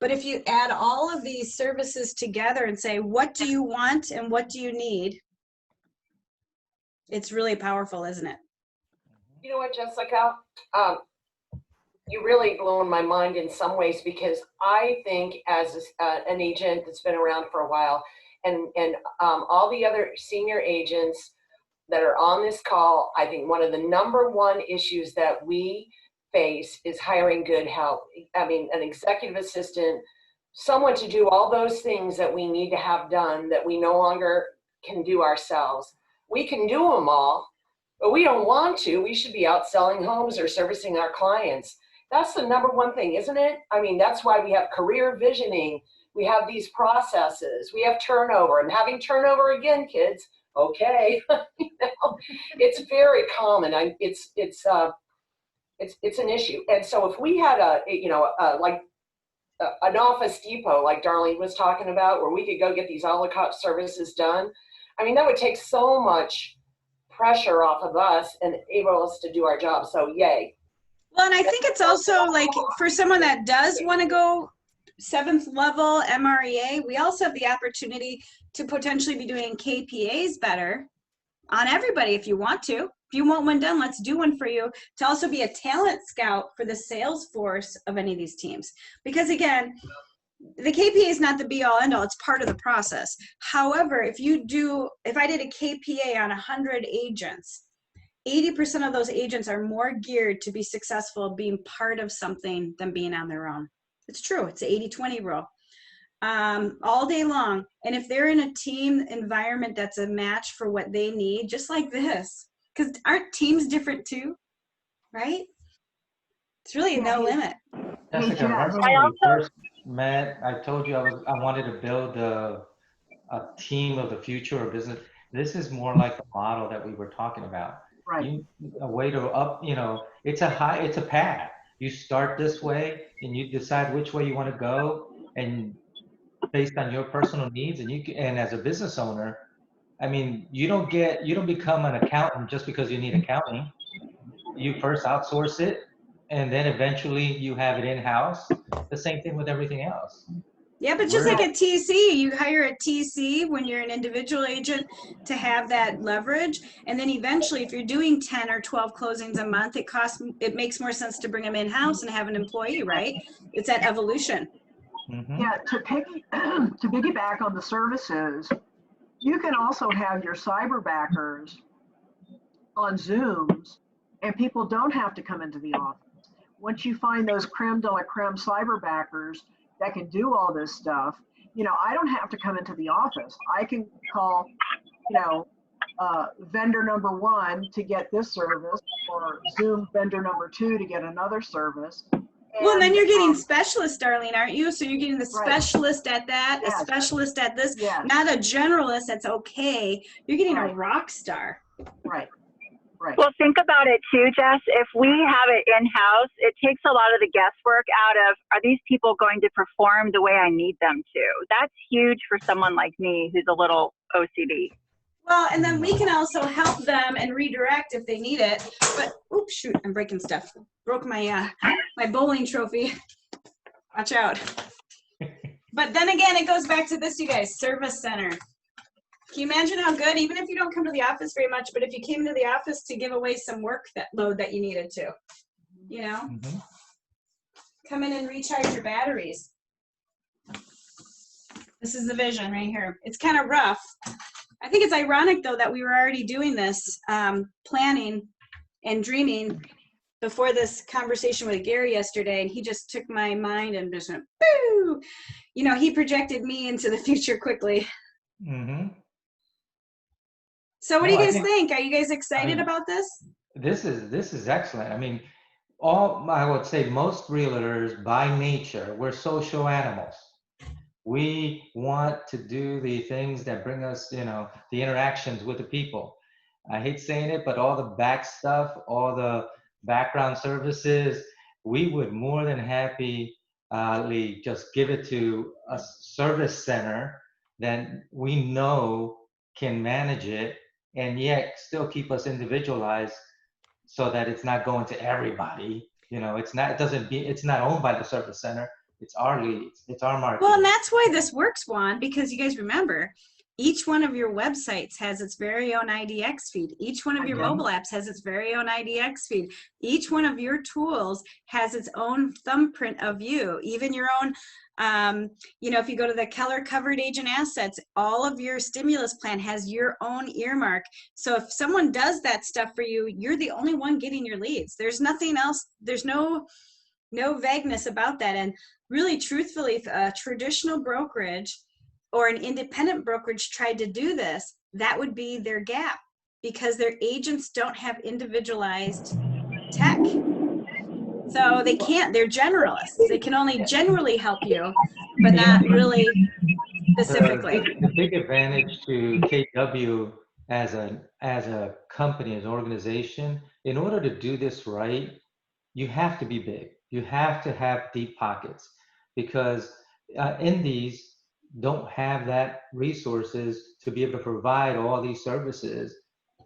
But if you add all of these services together and say, what do you want and what do you need? It's really powerful, isn't it? You know what, Jessica? You really blowing my mind in some ways, because I think as an agent that's been around for a while, and all the other senior agents that are on this call, I think one of the number one issues that we face is hiring good help. I mean, an executive assistant, someone to do all those things that we need to have done that we no longer can do ourselves. We can do them all, but we don't want to. We should be out selling homes or servicing our clients. That's the number one thing, isn't it? I mean, that's why we have career visioning. We have these processes. We have turnover, and having turnover again, kids. Okay, you know, it's very common. It's an issue. And so if we had an Office Depot, like Darlene was talking about, where we could go get these a la carte services done, I mean, that would take so much pressure off of us and enable us to do our job. So yay. Well, and I think it's also like for someone that does want to go 7th level MREA, we also have the opportunity to potentially be doing KPAs better on everybody if you want to. If you want one done, let's do one for you, to also be a talent scout for the sales force of any of these teams. Because again, the KPA is not the be all end all, it's part of the process. However, if I did a KPA on 100 agents, 80% of those agents are more geared to be successful being part of something than being on their own. It's true. It's the 80-20 rule all day long. And if they're in a team environment that's a match for what they need, just like this, because aren't teams different too, right? It's really no limit. Jessica, remember when we first met, I told you I wanted to build a team of the future of business. This is more like the model that we were talking about. Right. A way to up, it's a path. You start this way and you decide which way you want to go, and based on your personal needs, and as a business owner, I mean, you don't become an accountant just because you need accounting. You first outsource it, and then eventually you have it in-house. The same thing with everything else. Yeah, but just like a TC, you hire a TC when you're an individual agent to have that leverage. And then eventually, if you're doing 10 or 12 closings a month, it makes more sense to bring them in-house and have an employee, right? It's that evolution. Mm-hmm. Yeah, to piggyback on the services, you can also have your cyberbackers on Zooms, and people don't have to come into the office. Once you find those creme de la creme cyberbackers that can do all this stuff, I don't have to come into the office. I can call, vendor number 1 to get this service, or Zoom vendor number 2 to get another service. Well, and then you're getting specialists, Darlene, aren't you? So you're getting the specialist at that, Yes. a specialist at this, Yes. not a generalist that's okay. You're getting a Right. rock star. Right. Right. Well, think about it too, Jess. If we have it in-house, it takes a lot of the guesswork out of, are these people going to perform the way I need them to? That's huge for someone like me who's a little OCD. Well, and then we can also help them and redirect if they need it. But, oops, shoot, I'm breaking stuff. Broke my my bowling trophy. Watch out. But then again, it goes back to this, you guys, service center. Can you imagine how good, even if you don't come to the office very much, but if you came to the office to give away some work load that you needed to? you know? Mhm. Come in and recharge your batteries. This is the vision right here. It's kind of rough. I think it's ironic though that we were already doing this, planning and dreaming before this conversation with Gary yesterday, and he just took my mind and just went, boo! You know, he projected me into the future quickly. Mhm. So what do No, you I guys think, think? Are you guys I excited mean, about this? this is excellent. I mean, I would say most realtors by nature, we're social animals. We want to do the things that bring us, the interactions with the people. I hate saying it, but all the back stuff, all the background services, we would more than happily just give it to a service center that we know can manage it and yet still keep us individualized so that it's not going to everybody. It's not owned by the service center. It's our leads. It's our Well, and marketing. that's why this works, Juan, because you guys remember, each one of your websites has its very own IDX feed. Each one of your Again. mobile apps has its very own IDX feed. Each one of your tools has its own thumbprint of you, even your own, if you go to the Keller Covered Agent Assets, all of your stimulus plan has your own earmark. So if someone does that stuff for you, you're the only one getting your leads. There's nothing else. There's no vagueness about that. And really, truthfully, a traditional brokerage or an independent brokerage tried to do this, that would be their gap, because their agents don't have individualized tech. So they can't, they're generalists. They can only generally help you, but not really specifically. The big advantage to KW as a company, as an organization, in order to do this right, you have to be big. You have to have deep pockets, because indies don't have that resources to be able to provide all these services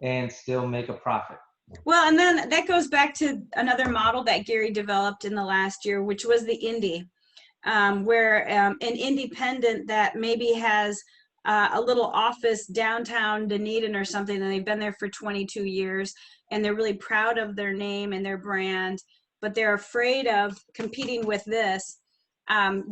and still make a profit. Well, and then that goes back to another model that Gary developed in the last year, which was the indie, where an independent that maybe has a little office downtown Dunedin or something, and they've been there for 22 years, and they're really proud of their name and their brand, but they're afraid of competing with this.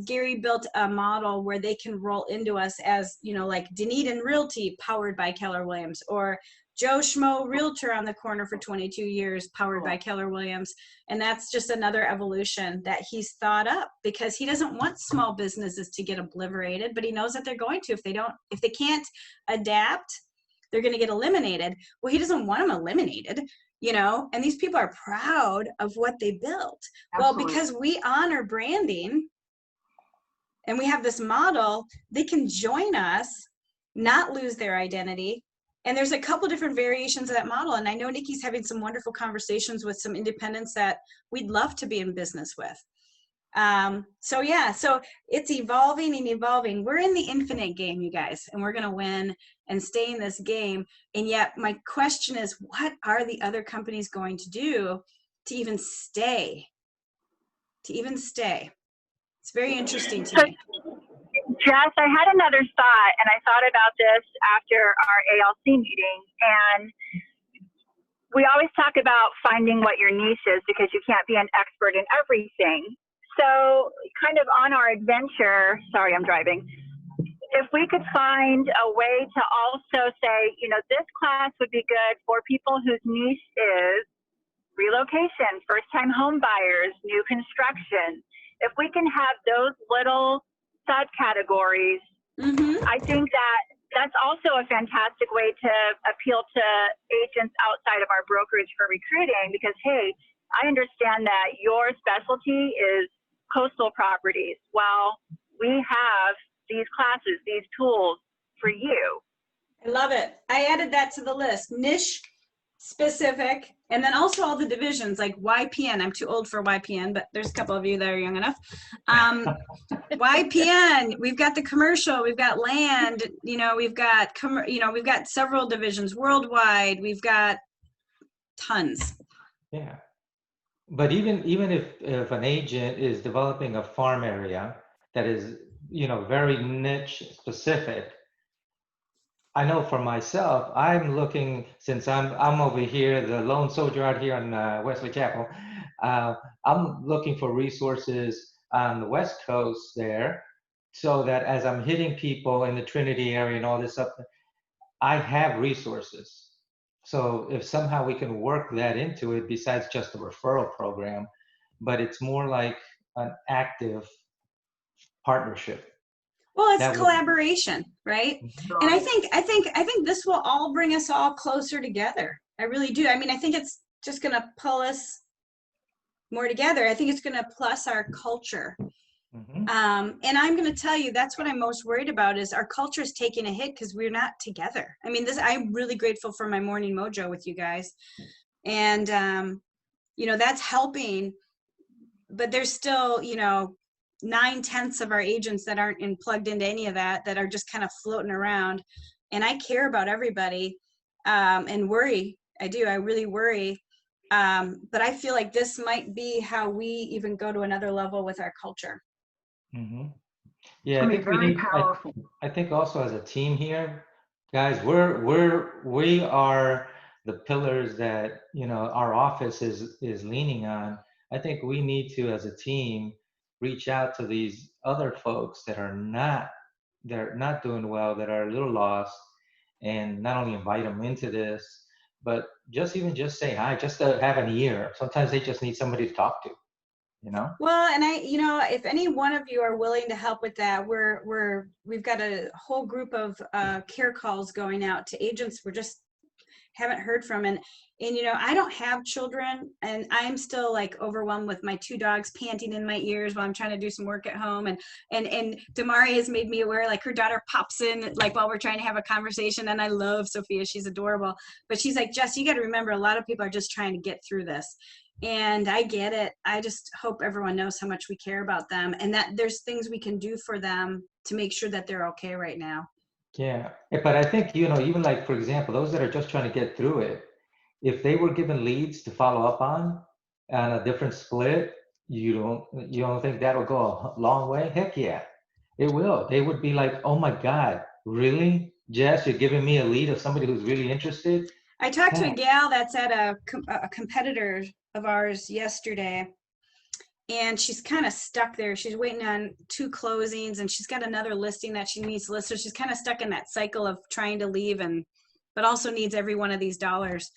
Gary built a model where they can roll into us as, like Dunedin Realty powered by Keller Williams, or Joe Schmo Realtor on the corner for 22 years powered by Keller Williams. And that's just another evolution that he's thought up, because he doesn't want small businesses to get obliterated, but he knows that they're going to. If they can't adapt, they're going to get eliminated. Well, he doesn't want them eliminated. And these people are proud of what they built. Absolutely. Well, because we honor branding and we have this model, they can join us, not lose their identity. And there's a couple different variations of that model. And I know Nikki's having some wonderful conversations with some independents that we'd love to be in business with. So it's evolving and evolving. We're in the infinite game, you guys, and we're going to win and stay in this game. And yet my question is, what are the other companies going to do to even stay? It's very interesting to me. Jess, I had another thought, and I thought about this after our ALC meeting. And we always talk about finding what your niche is, because you can't be an expert in everything. So kind of on our adventure, sorry, I'm driving. If we could find a way to also say, this class would be good for people whose niche is relocation, first-time home buyers, new construction. If we can have those little subcategories, I think that's also a fantastic way to appeal to agents outside of our brokerage for recruiting, because, hey, I understand that your specialty is coastal properties. Well, we have these classes, these tools for you. I love it. I added that to the list. Niche specific, and then also all the divisions like YPN. I'm too old for YPN, but there's a couple of you that are young enough. YPN, we've got the commercial, we've got land, we've got several divisions worldwide. We've got tons. Yeah. But even if an agent is developing a farm area that is, very niche specific, I know for myself, I'm looking, since I'm over here, the lone soldier out here in Wesley Chapel, I'm looking for resources on the West Coast there, so that as I'm hitting people in the Trinity area and all this stuff, I have resources. So if somehow we can work that into it, besides just a referral program, but it's more like an active partnership. Well, it's That would- collaboration, right? And I think this will all bring us all closer together. I really do. I mean, I think it's just going to pull us more together. I think it's going to plus our culture. Mhm. And I'm going to tell you, that's what I'm most worried about, is our culture is taking a hit because we're not together. I mean, I'm really grateful for my morning mojo with you guys. And, that's helping, but there's still, 9/10 of our agents that aren't plugged into any of that are just kind of floating around. And I care about everybody, and worry. I do. I really worry. But I feel like this might be how we even go to another level with our culture. Mhm. Yeah, I It's think we very need. powerful. I think also as a team here, guys, we are the pillars that our office is leaning on. I think we need to, as a team, reach out to these other folks that are they're not doing well, that are a little lost, and not only invite them into this, but just say hi, just to have an ear. Sometimes they just need somebody to talk to. Well, and if any one of you are willing to help with that, we've got a whole group of care calls going out to agents we're just haven't heard from. And I don't have children, and I'm still like overwhelmed with my 2 dogs panting in my ears while I'm trying to do some work at home. And Damari has made me aware, like, her daughter pops in like while we're trying to have a conversation, and I love Sophia, she's adorable, but she's like, Jess, you got to remember, a lot of people are just trying to get through this. And I get it. I just hope everyone knows how much we care about them, and that there's things we can do for them to make sure that they're okay right now. Yeah, but I think, even like, for example, those that are just trying to get through it, if they were given leads to follow up on a different split, you don't think that'll go a long way? Heck yeah, it will. They would be like, oh my God, really? Jess, you're giving me a lead of somebody who's really interested? I talked to a Heck. gal that's at a competitor of ours yesterday, and she's kind of stuck there. She's waiting on 2 closings, and she's got another listing that she needs to list. So she's kind of stuck in that cycle of trying to leave, but also needs every one of these dollars.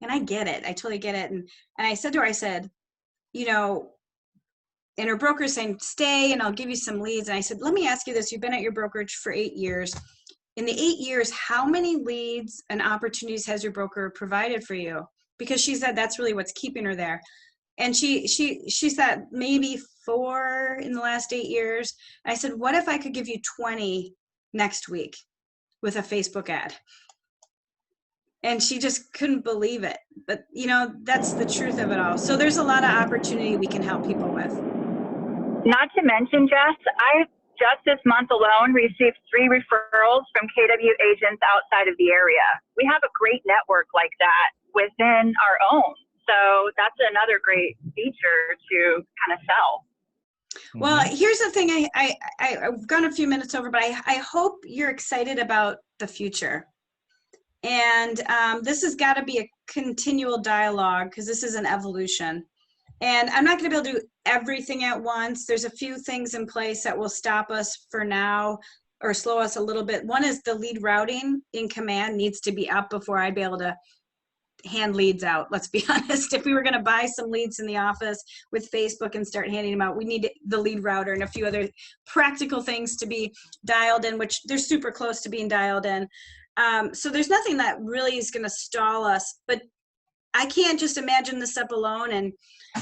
And I get it. I totally get it. And I said to her, I said, and her broker's saying, stay and I'll give you some leads. And I said, let me ask you this. You've been at your brokerage for 8 years. In the 8 years, how many leads and opportunities has your broker provided for you? Because she said that's really what's keeping her there. And she said maybe 4 in the last 8 years. I said, what if I could give you 20 next week with a Facebook ad? And she just couldn't believe it. But, that's the truth of it all. So there's a lot of opportunity we can help people with. Not to mention, Jess, I just this month alone received 3 referrals from KW agents outside of the area. We have a great network like that within our own. So that's another great feature to kind of sell. Well, here's the thing. I've gone a few minutes over, but I hope you're excited about the future. And this has got to be a continual dialogue, because this is an evolution. And I'm not going to be able to do everything at once. There's a few things in place that will stop us for now or slow us a little bit. One is the lead routing in Command needs to be up before I'd be able to hand leads out. Let's be honest. If we were going to buy some leads in the office with Facebook and start handing them out, we need the lead router and a few other practical things to be dialed in, which they're super close to being dialed in. So there's nothing that really is going to stall us, but I can't just imagine this up alone.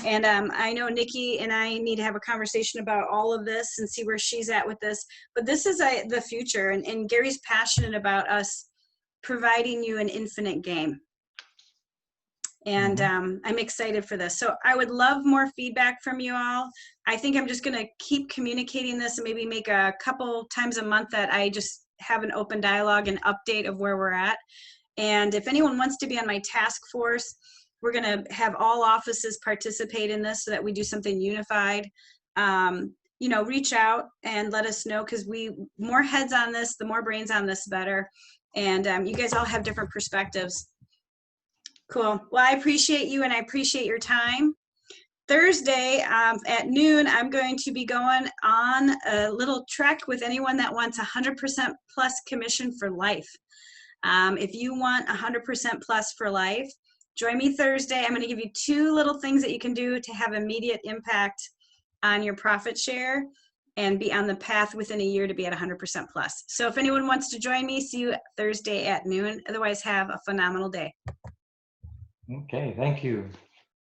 And I know Nikki and I need to have a conversation about all of this and see where she's at with this. But this is the future, and Gary's passionate about us providing you an infinite game. And I'm excited for this. So I would love more feedback from you all. I think I'm just going to keep communicating this and maybe make a couple times a month that I just have an open dialogue and update of where we're at. And if anyone wants to be on my task force, we're going to have all offices participate in this so that we do something unified. Reach out and let us know, because more heads on this, the more brains on this, better. And you guys all have different perspectives. Cool. Well, I appreciate you, and I appreciate your time. Thursday at noon, I'm going to be going on a little trek with anyone that wants 100% plus commission for life. If you want 100% plus for life, join me Thursday. I'm going to give you 2 little things that you can do to have immediate impact on your profit share and be on the path within a year to be at 100% plus. So if anyone wants to join me, see you Thursday at noon. Otherwise, have a phenomenal day. Okay, thank you.